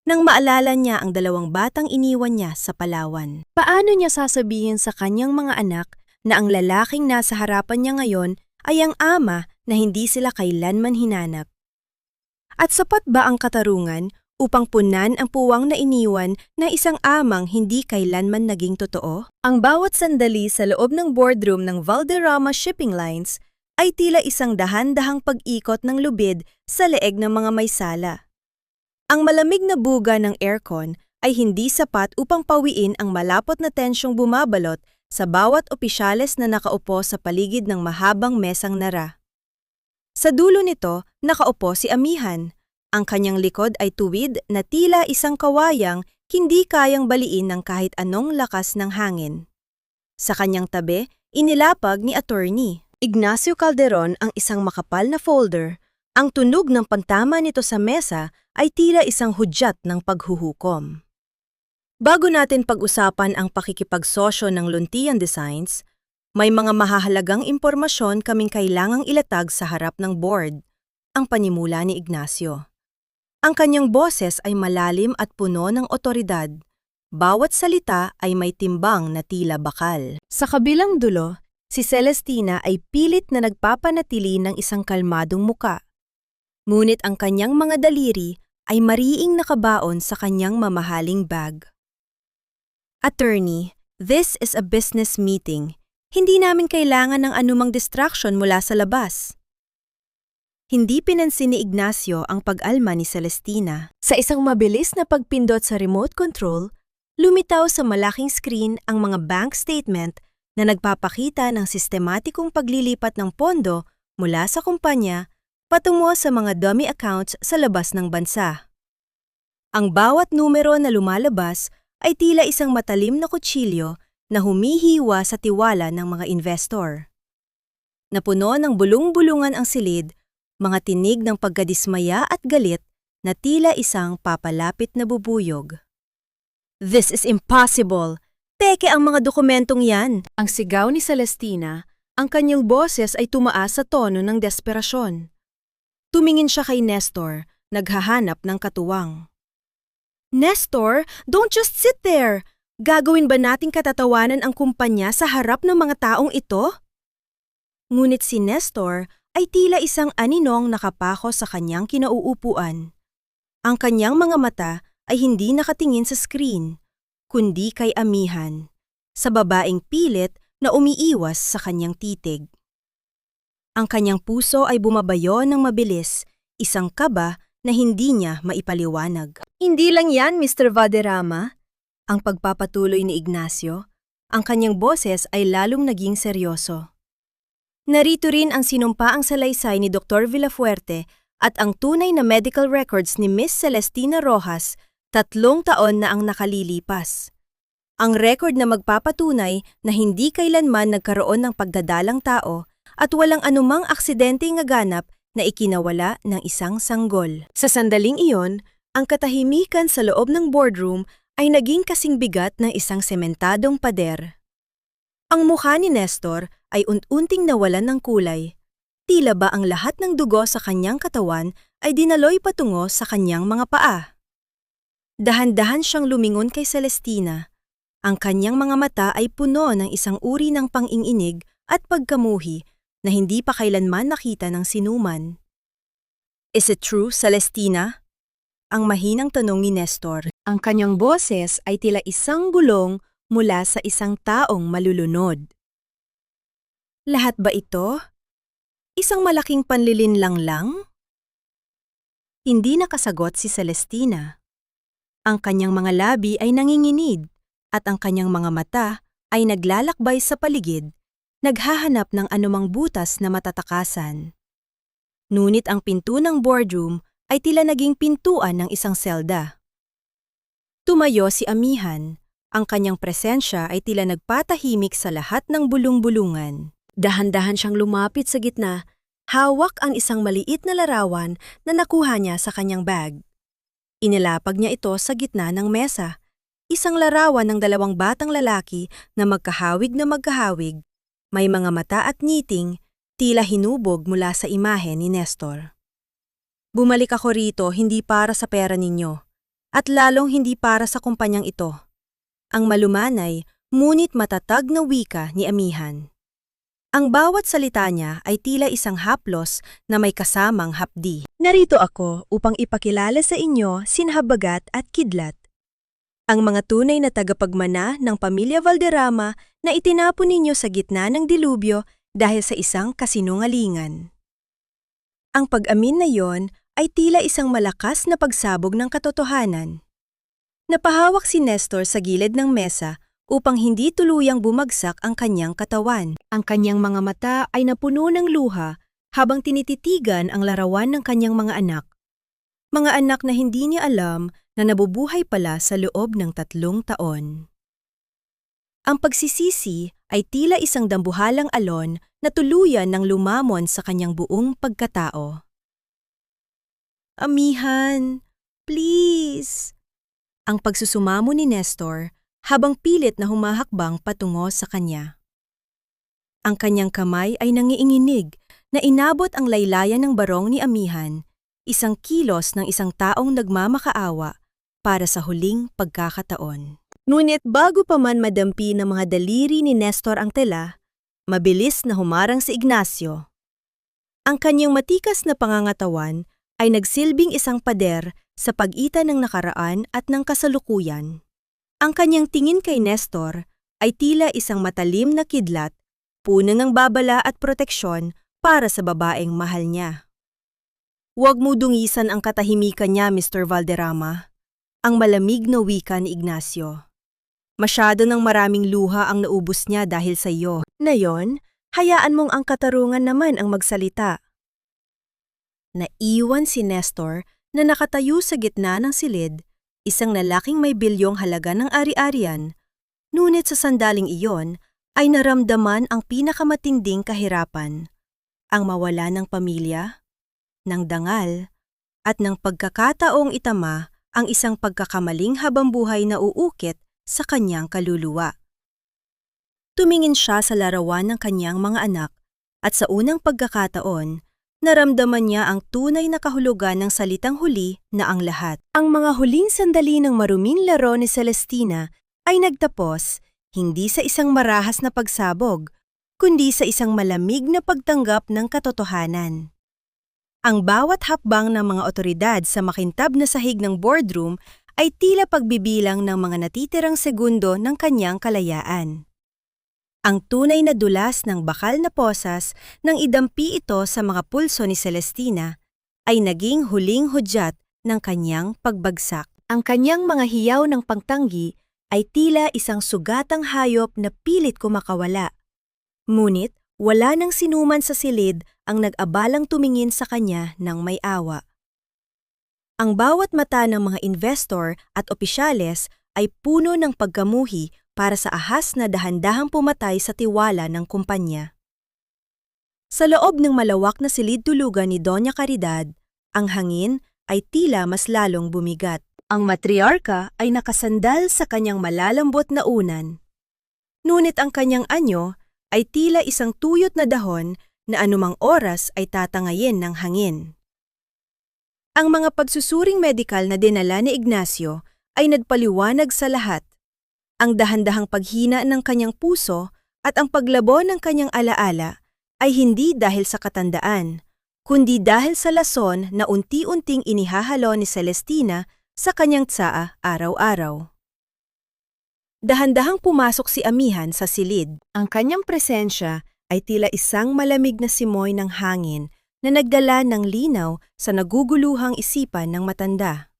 nang maalala niya ang 2 batang iniwan niya sa Palawan. Paano niya sasabihin sa kanyang mga anak na ang lalaking nasa harapan niya ngayon ay ang ama na hindi sila kailanman hinanap? At sapat ba ang katarungan upang punan ang puwang na iniwan na isang amang hindi kailanman naging totoo? Ang bawat sandali sa loob ng boardroom ng Valderrama Shipping Lines ay tila isang dahan-dahang pag-ikot ng lubid sa leeg ng mga may sala. Ang malamig na buga ng aircon ay hindi sapat upang pawiin ang malapot na tensyong bumabalot sa bawat opisyales na nakaupo sa paligid ng mahabang mesang nara. Sa dulo nito, nakaupo si Amihan. Ang kanyang likod ay tuwid na tila isang kawayang hindi kayang baliin ng kahit anong lakas ng hangin. Sa kanyang tabi, inilapag ni Attorney Ignacio Calderon ang isang makapal na folder. Ang tunog ng pantama nito sa mesa ay tila isang hudyat ng paghuhukom. Bago natin pag-usapan ang pakikipagsosyo ng Luntian Designs, may mga mahahalagang impormasyon kaming kailangang ilatag sa harap ng board, ang panimula ni Ignacio. Ang kanyang boses ay malalim at puno ng otoridad. Bawat salita ay may timbang na tila bakal. Sa kabilang dulo, si Celestina ay pilit na nagpapanatili ng isang kalmadong muka. Ngunit ang kanyang mga daliri ay mariing nakabaon sa kanyang mamahaling bag. Attorney, this is a business meeting. Hindi namin kailangan ng anumang distraction mula sa labas. Hindi pinansin ni Ignacio ang pag-alma ni Celestina. Sa isang mabilis na pagpindot sa remote control, lumitaw sa malaking screen ang mga bank statement na nagpapakita ng sistematikong paglilipat ng pondo mula sa kumpanya patungo sa mga dummy accounts sa labas ng bansa. Ang bawat numero na lumalabas ay tila isang matalim na kutsilyo na humihiwa sa tiwala ng mga investor. Napuno ng bulong-bulungan ang silid, mga tinig ng pagkadismaya at galit na tila isang papalapit na bubuyog. This is impossible! Peke ang mga dokumentong yan! Ang sigaw ni Celestina, ang kanyang boses ay tumaas sa tono ng desperasyon. Tumingin siya kay Nestor, naghahanap ng katuwang. Nestor, don't just sit there! Gagawin ba nating katatawanan ang kumpanya sa harap ng mga taong ito? Ngunit si Nestor ay tila isang aninong nakapako sa kanyang kinauupuan. Ang kanyang mga mata ay hindi nakatingin sa screen, kundi kay Amihan, sa babaeng pilit na umiiwas sa kanyang titig. Ang kanyang puso ay bumabayo ng mabilis, isang kaba na hindi niya maipaliwanag. Hindi lang yan, Mr. Valderrama. Ang pagpapatuloy ni Ignacio, ang kanyang boses ay lalong naging seryoso. Narito rin ang sinumpaang salaysay ni Dr. Villafuerte at ang tunay na medical records ni Miss Celestina Rojas 3 taon na ang nakalilipas. Ang record na magpapatunay na hindi kailanman nagkaroon ng pagdadalang tao at walang anumang aksidente nga ganap na ikinawala ng isang sanggol. Sa sandaling iyon, ang katahimikan sa loob ng boardroom ay naging kasing bigat ng isang sementadong pader. Ang mukha ni Nestor ay unting nawalan ng kulay. Tila ba ang lahat ng dugo sa kanyang katawan ay dinaloy patungo sa kanyang mga paa. Dahan-dahan siyang lumingon kay Celestina. Ang kanyang mga mata ay puno ng isang uri ng pang-inginig at pagkamuhi na hindi pa kailanman nakita ng sinuman. Is it true, Celestina? Ang mahinang tanong ni Nestor. Ang kanyang boses ay tila isang bulong mula sa isang taong malulunod. Lahat ba ito? Isang malaking panlilinlang lang? Hindi nakasagot si Celestina. Ang kanyang mga labi ay nanginginid at ang kanyang mga mata ay naglalakbay sa paligid, naghahanap ng anumang butas na matatakasan. Ngunit ang pinto ng boardroom ay tila naging pintuan ng isang selda. Tumayo si Amihan. Ang kanyang presensya ay tila nagpatahimik sa lahat ng bulong-bulungan. Dahan-dahan siyang lumapit sa gitna, hawak ang isang maliit na larawan na nakuha niya sa kanyang bag. Inilapag niya ito sa gitna ng mesa. Isang larawan ng dalawang batang lalaki na magkahawig, may mga mata at ngiting, tila hinubog mula sa imahe ni Nestor. Bumalik ako rito hindi para sa pera ninyo, at lalong hindi para sa kumpanyang ito. Ang malumanay, ngunit matatag na wika ni Amihan. Ang bawat salita niya ay tila isang haplos na may kasamang hapdi. Narito ako upang ipakilala sa inyo sina Habagat at Kidlat, ang mga tunay na tagapagmana ng pamilya Valderrama na itinapon ninyo sa gitna ng dilubyo dahil sa isang kasinungalingan. Ang pag-amin na yon ay tila isang malakas na pagsabog ng katotohanan. Napahawak si Nestor sa gilid ng mesa upang hindi tuluyang bumagsak ang kanyang katawan. Ang kanyang mga mata ay napuno ng luha habang tinititigan ang larawan ng kanyang mga anak. Mga anak na hindi niya alam na nabubuhay pala sa loob ng 3 taon. Ang pagsisisi ay tila isang dambuhalang alon na tuluyan ng lumamon sa kanyang buong pagkatao. Amihan, please! Ang pagsusumamo ni Nestor habang pilit na humahakbang patungo sa kanya. Ang kanyang kamay ay nangiinginig na inabot ang laylayan ng barong ni Amihan, isang kilos ng isang taong nagmamakaawa para sa huling pagkakataon. Ngunit bago pa man madampi ng mga daliri ni Nestor ang tela, mabilis na humarang si Ignacio. Ang kanyang matikas na pangangatawan ay nagsilbing isang pader sa pagitan ng nakaraan at ng kasalukuyan. Ang kanyang tingin kay Nestor ay tila isang matalim na kidlat, puno ng babala at proteksyon para sa babaeng mahal niya. Huwag mo dungisan ang katahimikan niya, Mr. Valderrama. Ang malamig na wika ni Ignacio. Masyado ng maraming luha ang naubos niya dahil sa iyo. Ngayon, hayaan mong ang katarungan naman ang magsalita. Naiwan si Nestor na nakatayo sa gitna ng silid, isang lalaking may bilyong halaga ng ari-arian, ngunit sa sandaling iyon ay naramdaman ang pinakamatinding kahirapan, ang mawala ng pamilya, ng dangal, at ng pagkakataong itama ang isang pagkakamaling habambuhay na uukit sa kanyang kaluluwa. Tumingin siya sa larawan ng kanyang mga anak at sa unang pagkakataon, naramdaman niya ang tunay na kahulugan ng salitang huli na ang lahat. Ang mga huling sandali ng maruming laro ni Celestina ay nagtapos hindi sa isang marahas na pagsabog, kundi sa isang malamig na pagtanggap ng katotohanan. Ang bawat hakbang ng mga otoridad sa makintab na sahig ng boardroom ay tila pagbibilang ng mga natitirang segundo ng kanyang kalayaan. Ang tunay na dulas ng bakal na posas nang idampi ito sa mga pulso ni Celestina ay naging huling hudyat ng kanyang pagbagsak. Ang kanyang mga hiyaw ng pagtanggi ay tila isang sugatang hayop na pilit kumakawala. Ngunit wala nang sinuman sa silid ang nag-abalang tumingin sa kanya ng may awa. Ang bawat mata ng mga investor at opisyales ay puno ng pagkamuhi para sa ahas na dahan-dahang pumatay sa tiwala ng kumpanya. Sa loob ng malawak na silid-tulugan ni Doña Caridad, ang hangin ay tila mas lalong bumigat. Ang matriarka ay nakasandal sa kanyang malalambot na unan. Ngunit ang kanyang anyo ay tila isang tuyot na dahon na anumang oras ay tatangayin ng hangin. Ang mga pagsusuring medikal na dinala ni Ignacio ay nagpaliwanag sa lahat. Ang dahan-dahang paghina ng kanyang puso at ang paglabo ng kanyang alaala ay hindi dahil sa katandaan, kundi dahil sa lason na unti-unting inihahalo ni Celestina sa kanyang tsaa araw-araw. Dahan-dahang pumasok si Amihan sa silid. Ang kanyang presensya ay tila isang malamig na simoy ng hangin na nagdala ng linaw sa naguguluhang isipan ng matanda.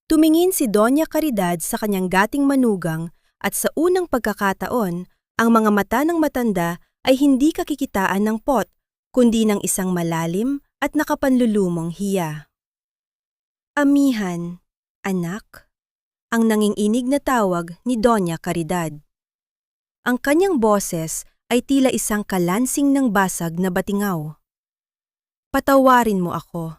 Tumingin si Doña Caridad sa kanyang dating manugang at sa unang pagkakataon, ang mga mata ng matanda ay hindi kakikitaan ng pot, kundi ng isang malalim at nakapanlulumong hiya. Amihan, anak, ang nanginginig na tawag ni Doña Caridad. Ang kanyang boses ay tila isang kalansing ng basag na batingaw. Patawarin mo ako.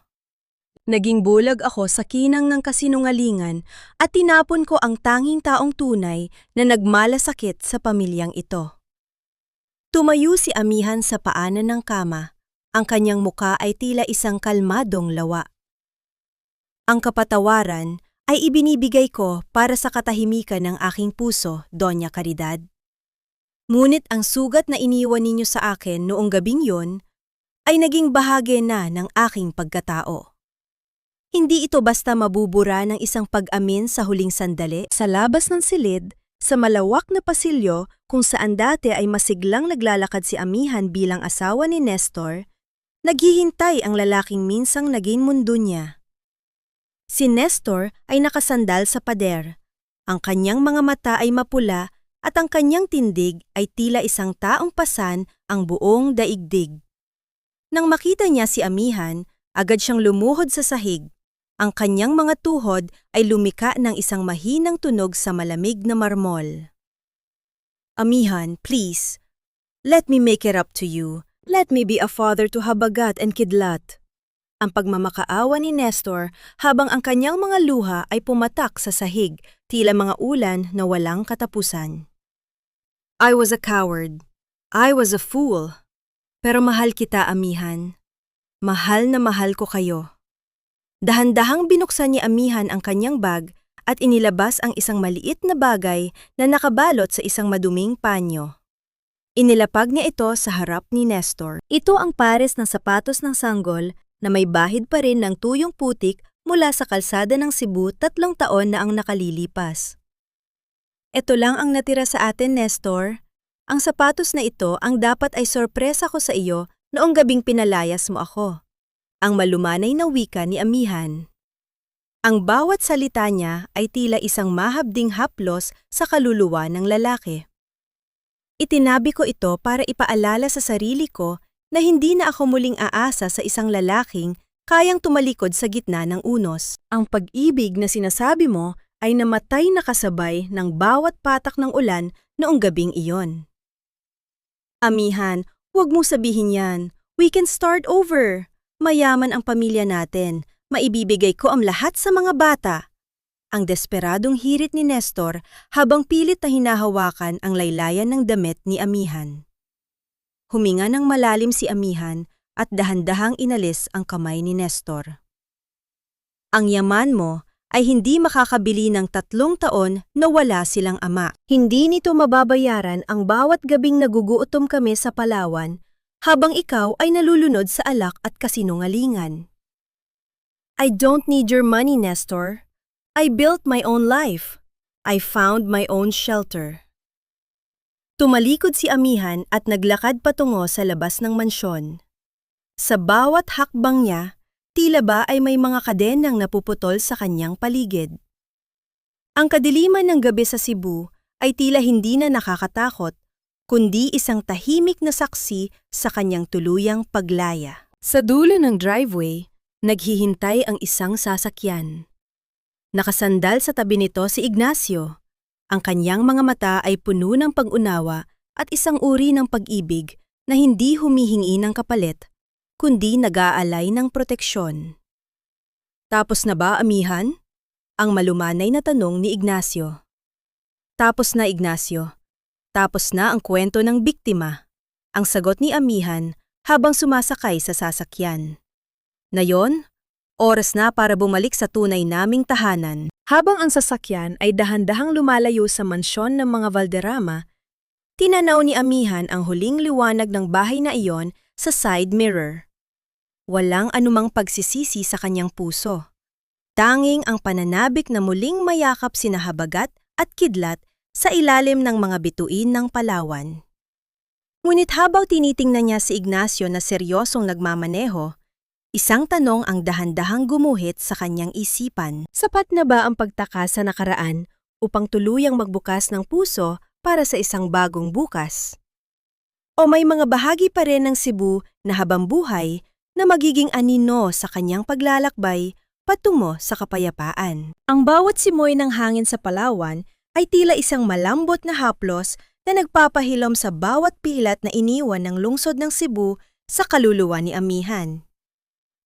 Naging bulag ako sa kinang ng kasinungalingan at tinapon ko ang tanging taong tunay na nagmalasakit sa pamilyang ito. Tumayo si Amihan sa paanan ng kama. Ang kanyang muka ay tila isang kalmadong lawa. Ang kapatawaran ay ibinibigay ko para sa katahimikan ng aking puso, Doña Caridad. Ngunit ang sugat na iniwan ninyo sa akin noong gabing yon ay naging bahagi na ng aking pagkatao. Hindi ito basta mabubura ng isang pag-amin sa huling sandali sa labas ng silid, sa malawak na pasilyo kung saan dati ay masiglang naglalakad si Amihan bilang asawa ni Nestor, naghihintay ang lalaking minsang naging mundo niya. Si Nestor ay nakasandal sa pader. Ang kanyang mga mata ay mapula at ang kanyang tindig ay tila isang taong pasan ang buong daigdig. Nang makita niya si Amihan, agad siyang lumuhod sa sahig. Ang kanyang mga tuhod ay lumika ng isang mahinang tunog sa malamig na marmol. Amihan, please, let me make it up to you. Let me be a father to Habagat and Kidlat. Ang pagmamakaawa ni Nestor habang ang kanyang mga luha ay pumatak sa sahig, tila mga ulan na walang katapusan. I was a coward. I was a fool. Pero mahal kita, Amihan. Mahal na mahal ko kayo. Dahan-dahang binuksan ni Amihan ang kanyang bag at inilabas ang isang maliit na bagay na nakabalot sa isang maduming panyo. Inilapag niya ito sa harap ni Nestor. Ito ang pares ng sapatos ng sanggol na may bahid pa rin ng tuyong putik mula sa kalsada ng Cebu 3 taon na ang nakalilipas. Ito lang ang natira sa atin, Nestor. Ang sapatos na ito ang dapat ay sorpresa ko sa iyo noong gabing pinalayas mo ako. Ang malumanay na wika ni Amihan. Ang bawat salita niya ay tila isang mahabding haplos sa kaluluwa ng lalaki. Itinabi ko ito para ipaalala sa sarili ko na hindi na ako muling aasa sa isang lalaking kayang tumalikod sa gitna ng unos. Ang pag-ibig na sinasabi mo ay namatay na kasabay ng bawat patak ng ulan noong gabing iyon. Amihan, huwag mo sabihin yan. We can start over. Mayaman ang pamilya natin. Maibibigay ko ang lahat sa mga bata. Ang desperadong hirit ni Nestor habang pilit na hinahawakan ang laylayan ng damit ni Amihan. Huminga ng malalim si Amihan at dahan-dahang inalis ang kamay ni Nestor. Ang yaman mo ay hindi makakabili ng 3 taon na wala silang ama. Hindi nito mababayaran ang bawat gabing nagugutom kami sa Palawan habang ikaw ay nalulunod sa alak at kasinungalingan. I don't need your money, Nestor. I built my own life. I found my own shelter. Tumalikod si Amihan at naglakad patungo sa labas ng mansyon. Sa bawat hakbang niya, tila ba ay may mga kadenang napuputol sa kanyang paligid. Ang kadiliman ng gabi sa Cebu ay tila hindi na nakakatakot, kundi isang tahimik na saksi sa kanyang tuluyang paglaya. Sa dulo ng driveway, naghihintay ang isang sasakyan. Nakasandal sa tabi nito si Ignacio. Ang kanyang mga mata ay puno ng pag-unawa at isang uri ng pag-ibig na hindi humihingi ng kapalit, kundi nag-aalay ng proteksyon. Tapos na ba, Amihan? Ang malumanay na tanong ni Ignacio. Tapos na, Ignacio. Tapos na ang kwento ng biktima. Ang sagot ni Amihan habang sumasakay sa sasakyan. Ngayon, oras na para bumalik sa tunay naming tahanan. Habang ang sasakyan ay dahan-dahang lumalayo sa mansyon ng mga Valderrama, tinanaw ni Amihan ang huling liwanag ng bahay na iyon sa side mirror. Walang anumang pagsisisi sa kanyang puso. Tanging ang pananabik na muling mayakap sina Habagat at Kidlat sa ilalim ng mga bituin ng Palawan. Ngunit habang tinitingnan niya si Ignacio na seryosong nagmamaneho, isang tanong ang dahan-dahang gumuhit sa kanyang isipan. Sapat na ba ang pagtaka sa nakaraan upang tuluyang magbukas ng puso para sa isang bagong bukas? O may mga bahagi pa rin ng Cebu na habang buhay na magiging anino sa kanyang paglalakbay patungo sa kapayapaan? Ang bawat simoy ng hangin sa Palawan ay tila isang malambot na haplos na nagpapahilom sa bawat pilat na iniwan ng lungsod ng Cebu sa kaluluwa ni Amihan.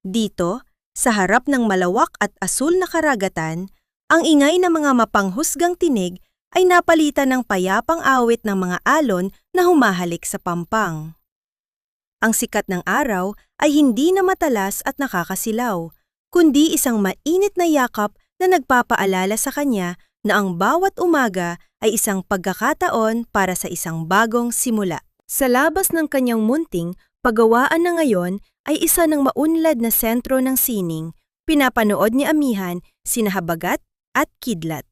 Dito, sa harap ng malawak at asul na karagatan, ang ingay ng mga mapanghusgang tinig ay napalitan ng payapang awit ng mga alon na humahalik sa pampang. Ang sikat ng araw ay hindi na matalas at nakakasilaw, kundi isang mainit na yakap na nagpapaalala sa kanya na ang bawat umaga ay isang pagkakataon para sa isang bagong simula. Sa labas ng kanyang munting, pagawaan na ngayon ay isa ng maunlad na sentro ng sining, pinapanood ni Amihan sina Habagat at Kidlat.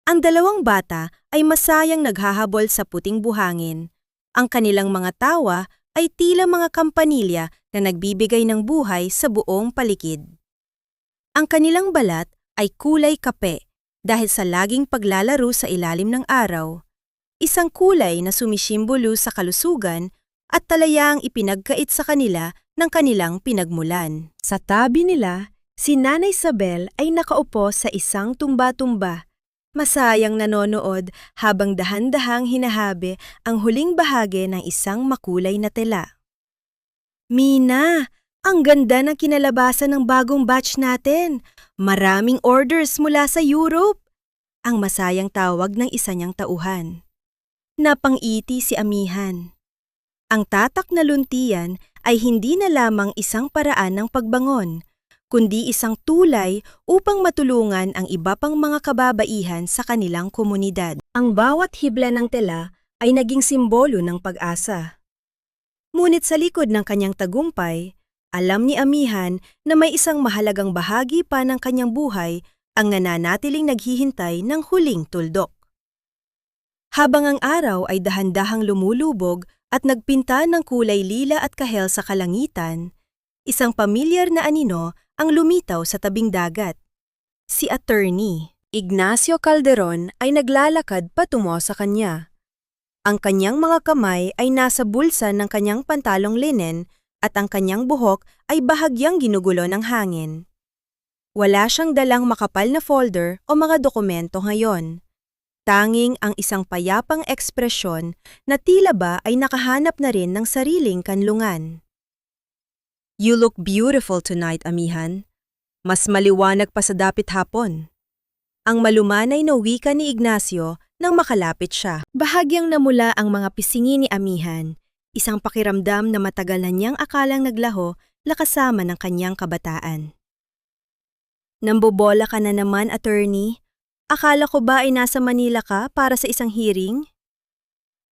Ang dalawang bata ay masayang naghahabol sa puting buhangin. Ang kanilang mga tawa ay tila mga kampanilya na nagbibigay ng buhay sa buong paligid. Ang kanilang balat ay kulay kape dahil sa laging paglalaro sa ilalim ng araw, isang kulay na sumisimbolo sa kalusugan at talayang ipinagkait sa kanila ng kanilang pinagmulan. Sa tabi nila, si Nanay Isabel ay nakaupo sa isang tumba-tumba, masayang nanonood habang dahan-dahang hinahabi ang huling bahagi ng isang makulay na tela. Mina, ang ganda ng kinalabasan ng bagong batch natin. Maraming orders mula sa Europe. Ang masayang tawag ng isa niyang tauhan. Napangiti si Amihan. Ang tatak na luntian ay hindi na lamang isang paraan ng pagbangon, kundi isang tulay upang matulungan ang iba pang mga kababaihan sa kanilang komunidad. Ang bawat hibla ng tela ay naging simbolo ng pag-asa. Ngunit sa likod ng kanyang tagumpay, alam ni Amihan na may isang mahalagang bahagi pa ng kanyang buhay ang nananatiling naghihintay ng huling tuldok. Habang ang araw ay dahan-dahang lumulubog at nagpinta ng kulay lila at kahel sa kalangitan, isang pamilyar na anino ang lumitaw sa tabing dagat. Si Attorney Ignacio Calderon ay naglalakad patungo sa kanya. Ang kanyang mga kamay ay nasa bulsa ng kanyang pantalong linen at ang kanyang buhok ay bahagyang ginugulo ng hangin. Wala siyang dalang makapal na folder o mga dokumento ngayon. Tanging ang isang payapang ekspresyon na tila ba ay nakahanap na rin ng sariling kanlungan. You look beautiful tonight, Amihan. Mas maliwanag pa sa dapit hapon. Ang malumanay na wika ni Ignacio nang makalapit siya. Bahagyang namula ang mga pisingi ni Amihan, isang pakiramdam na matagal na niyang akalang naglaho lakasama ng kanyang kabataan. Nambobola ka na naman, Attorney. Akala ko ba ay nasa Manila ka para sa isang hearing?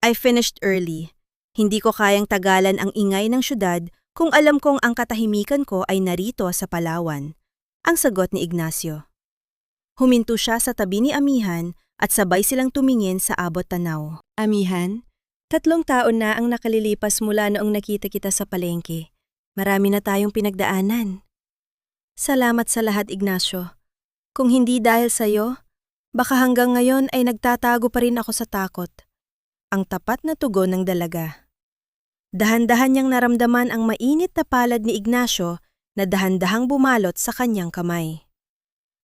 I finished early. Hindi ko kayang tagalan ang ingay ng syudad kung alam kong ang katahimikan ko ay narito sa Palawan. Ang sagot ni Ignacio. Huminto siya sa tabi ni Amihan at sabay silang tumingin sa abot tanaw. Amihan, 3 taon na ang nakalilipas mula noong nakita kita sa palengke. Marami na tayong pinagdaanan. Salamat sa lahat, Ignacio. Kung hindi dahil sa'yo, baka hanggang ngayon ay nagtatago pa rin ako sa takot. Ang tapat na tugon ng dalaga. Dahan-dahan niyang naramdaman ang mainit na palad ni Ignacio na dahan-dahang bumalot sa kanyang kamay.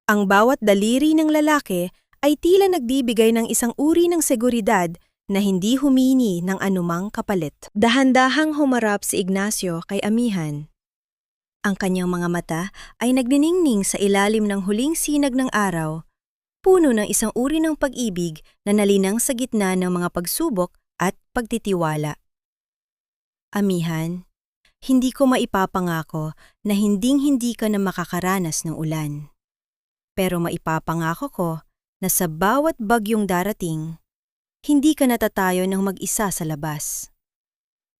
Ang bawat daliri ng lalaki ay tila nagbibigay ng isang uri ng seguridad na hindi humini ng anumang kapalit. Dahan-dahang humarap si Ignacio kay Amihan. Ang kanyang mga mata ay nagniningning sa ilalim ng huling sinag ng araw, puno ng isang uri ng pag-ibig na nalinang sa gitna ng mga pagsubok at pagtitiwala. Amihan, hindi ko maipapangako na hinding-hindi ka na makakaranas ng ulan. Pero maipapangako ko na sa bawat bagyong darating, hindi ka natatayo ng mag-isa sa labas.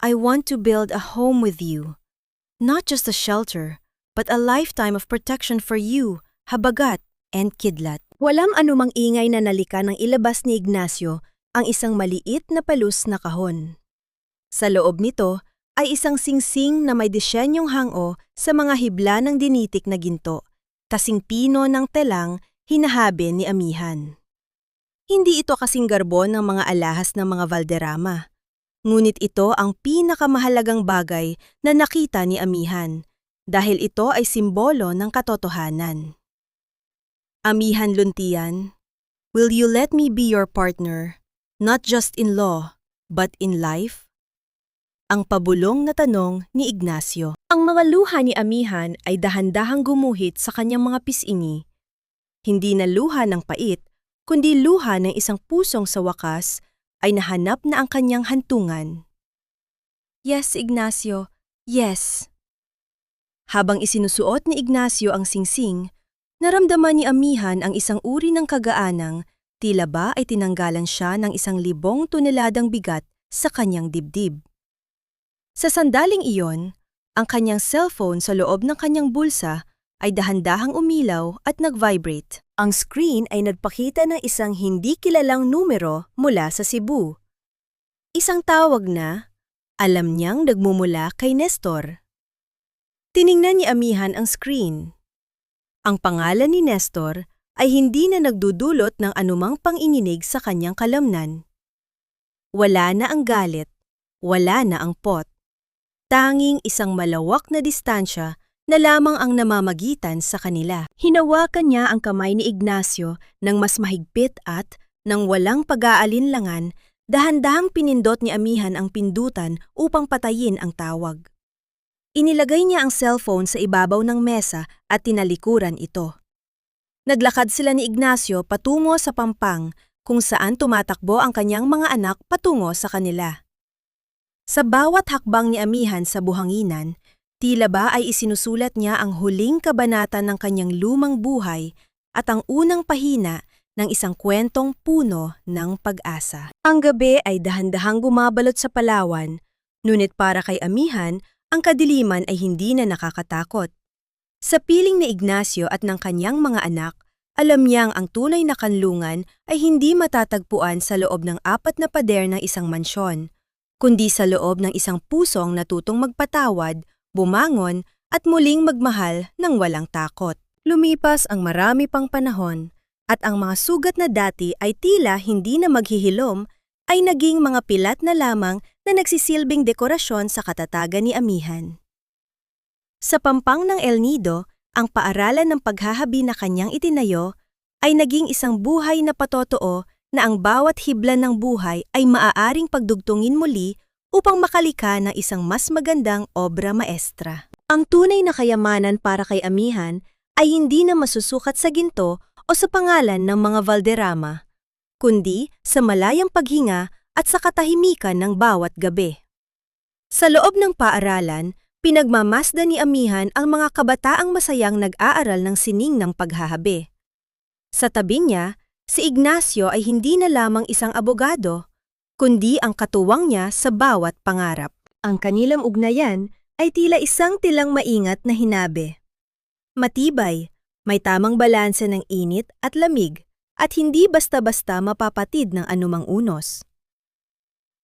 I want to build a home with you, Not just a shelter, but a lifetime of protection for you, Habagat, and Kidlat. Walang anumang ingay na nalika nang ilabas ni Ignacio ang isang maliit na palus na kahon. Sa loob nito ay isang singsing na may disenyong hango sa mga hibla ng dinitik na ginto, kasing pino ng telang hinahabi ni Amihan. Hindi ito kasing garbon ng mga alahas ng mga Valderrama, ngunit ito ang pinakamahalagang bagay na nakita ni Amihan dahil ito ay simbolo ng katotohanan. Amihan Luntian, will you let me be your partner, not just in law, but in life? Ang pabulong na tanong ni Ignacio. Ang mga luha ni Amihan ay dahan-dahang gumuhit sa kanyang mga pisngi. Hindi na luha ng pait, kundi luha ng isang pusong sa wakas ay nahanap na ang kanyang hantungan. Yes, Ignacio. Yes. Habang isinusuot ni Ignacio ang singsing, naramdaman ni Amihan ang isang uri ng kagaanang tila ba ay tinanggalan siya ng 1,000 toneladang bigat sa kanyang dibdib. Sa sandaling iyon, ang kanyang cellphone sa loob ng kanyang bulsa ay dahan-dahang umilaw at nag-vibrate. Ang screen ay nagpakita ng isang hindi kilalang numero mula sa Cebu. Isang tawag na, alam niyang nagmumula kay Nestor. Tiningnan ni Amihan ang screen. Ang pangalan ni Nestor ay hindi na nagdudulot ng anumang panginginig sa kanyang kalamnan. Wala na ang galit, wala na ang pot. Tanging isang malawak na distansya na lamang ang namamagitan sa kanila. Hinawakan niya ang kamay ni Ignacio ng mas mahigpit at, nang walang pag-aalinlangan, dahan-dahang pinindot ni Amihan ang pindutan upang patayin ang tawag. Inilagay niya ang cellphone sa ibabaw ng mesa at tinalikuran ito. Naglakad sila ni Ignacio patungo sa pampang kung saan tumatakbo ang kanyang mga anak patungo sa kanila. Sa bawat hakbang ni Amihan sa buhanginan, tila ba ay isinusulat niya ang huling kabanata ng kanyang lumang buhay at ang unang pahina ng isang kwentong puno ng pag-asa. Ang gabi ay dahan-dahang gumabalot sa Palawan, ngunit para kay Amihan, ang kadiliman ay hindi na nakakatakot. Sa piling ni Ignacio at ng kanyang mga anak, alam niyang ang tunay na kanlungan ay hindi matatagpuan sa loob ng 4 na pader ng isang mansyon, kundi sa loob ng isang pusong natutong magpatawad, bumangon at muling magmahal ng walang takot. Lumipas ang marami pang panahon at ang mga sugat na dati ay tila hindi na maghihilom ay naging mga pilat na lamang na nagsisilbing dekorasyon sa katatagan ni Amihan. Sa pampang ng El Nido, ang paaralan ng paghahabi na kanyang itinayo ay naging isang buhay na patotoo na ang bawat hibla ng buhay ay maaaring pagdugtungin muli upang makalika ng isang mas magandang obra maestra. Ang tunay na kayamanan para kay Amihan ay hindi na masusukat sa ginto o sa pangalan ng mga Valderrama, kundi sa malayang paghinga at sa katahimikan ng bawat gabi. Sa loob ng paaralan, pinagmamasdan ni Amihan ang mga kabataang masayang nag-aaral ng sining ng paghahabi. Sa tabi niya, si Ignacio ay hindi na lamang isang abogado, kundi ang katuwang niya sa bawat pangarap. Ang kanilang ugnayan ay tila isang tilang maingat na hinabe. Matibay, may tamang balanse ng init at lamig, at hindi basta-basta mapapatid ng anumang unos.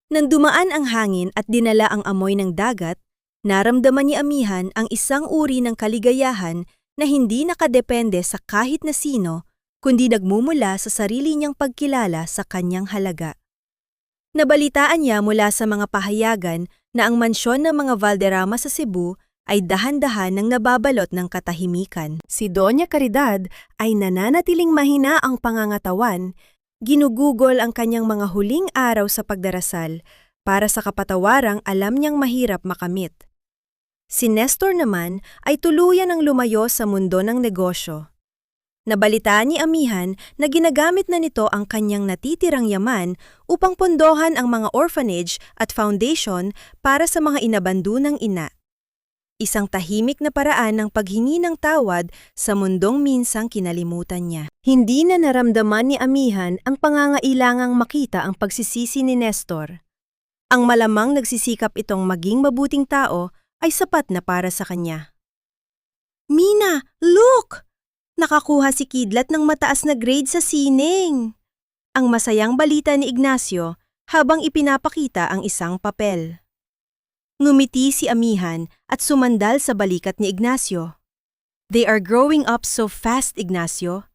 Nang dumaan ang hangin at dinala ang amoy ng dagat, naramdaman ni Amihan ang isang uri ng kaligayahan na hindi nakadepende sa kahit na sino, kundi nagmumula sa sarili niyang pagkilala sa kanyang halaga. Nabalitaan niya mula sa mga pahayagan na ang mansyon ng mga Valderrama sa Cebu ay dahan-dahan ng nababalot ng katahimikan. Si Doña Caridad ay nananatiling mahina ang pangangatawan, ginugugol ang kanyang mga huling araw sa pagdarasal para sa kapatawarang alam niyang mahirap makamit. Si Nestor naman ay tuluyan ang lumayo sa mundo ng negosyo. Nabalitaan ni Amihan na ginagamit na nito ang kanyang natitirang yaman upang pondohan ang mga orphanage at foundation para sa mga inabandunang ina. Isang tahimik na paraan ng paghingi ng tawad sa mundong minsang kinalimutan niya. Hindi na naramdaman ni Amihan ang pangangailangang makita ang pagsisisi ni Nestor. Ang malamang nagsisikap itong maging mabuting tao ay sapat na para sa kanya. Mina, look! Nakakuha si Kidlat ng mataas na grade sa sining. Ang masayang balita ni Ignacio habang ipinapakita ang isang papel. Ngumiti si Amihan at sumandal sa balikat ni Ignacio. They are growing up so fast, Ignacio.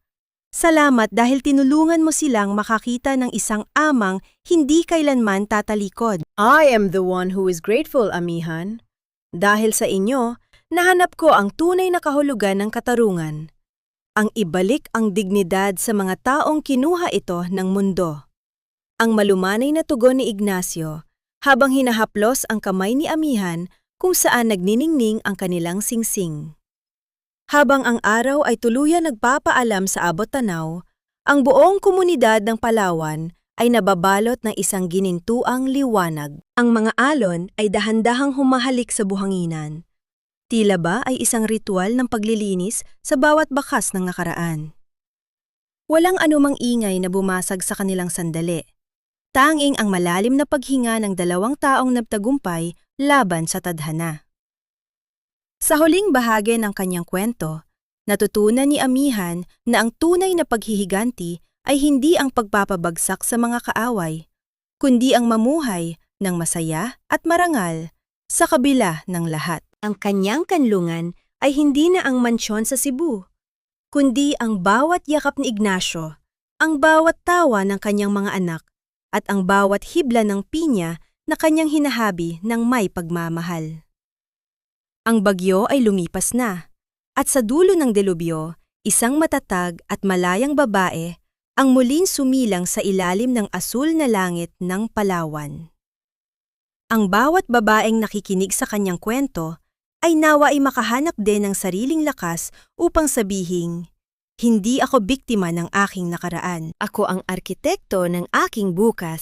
Salamat dahil tinulungan mo silang makakita ng isang amang hindi kailanman tatalikod. I am the one who is grateful, Amihan. Dahil sa inyo, nahanap ko ang tunay na kahulugan ng katarungan. Ang ibalik ang dignidad sa mga taong kinuha ito ng mundo. Ang malumanay na tugon ni Ignacio habang hinahaplos ang kamay ni Amihan kung saan nagniningning ang kanilang singsing. Habang ang araw ay tuluyan nagpapaalam sa abot-tanaw, ang buong komunidad ng Palawan ay nababalot ng isang ginintuang liwanag. Ang mga alon ay dahan-dahang humahalik sa buhanginan. Tila ba ay isang ritual ng paglilinis sa bawat bakas ng nakaraan. Walang anumang ingay na bumasag sa kanilang sandali. Tanging ang malalim na paghinga ng dalawang taong nagtagumpay laban sa tadhana. Sa huling bahagi ng kanyang kwento, natutunan ni Amihan na ang tunay na paghihiganti ay hindi ang pagpapabagsak sa mga kaaway, kundi ang mamuhay ng masaya at marangal sa kabila ng lahat. Ang kanyang kanlungan ay hindi na ang mansyon sa Cebu, kundi ang bawat yakap ni Ignacio, ang bawat tawa ng kanyang mga anak, at ang bawat hibla ng pinya na kanyang hinahabi ng may pagmamahal. Ang bagyo ay lumipas na, at sa dulo ng delubyo, isang matatag at malayang babae ang muling sumilang sa ilalim ng asul na langit ng Palawan. Ang bawat babaeng nakikinig sa kanyang kwento ay nawa ay makahanap din ng sariling lakas upang sabihing, hindi ako biktima ng aking nakaraan. Ako ang arkitekto ng aking bukas.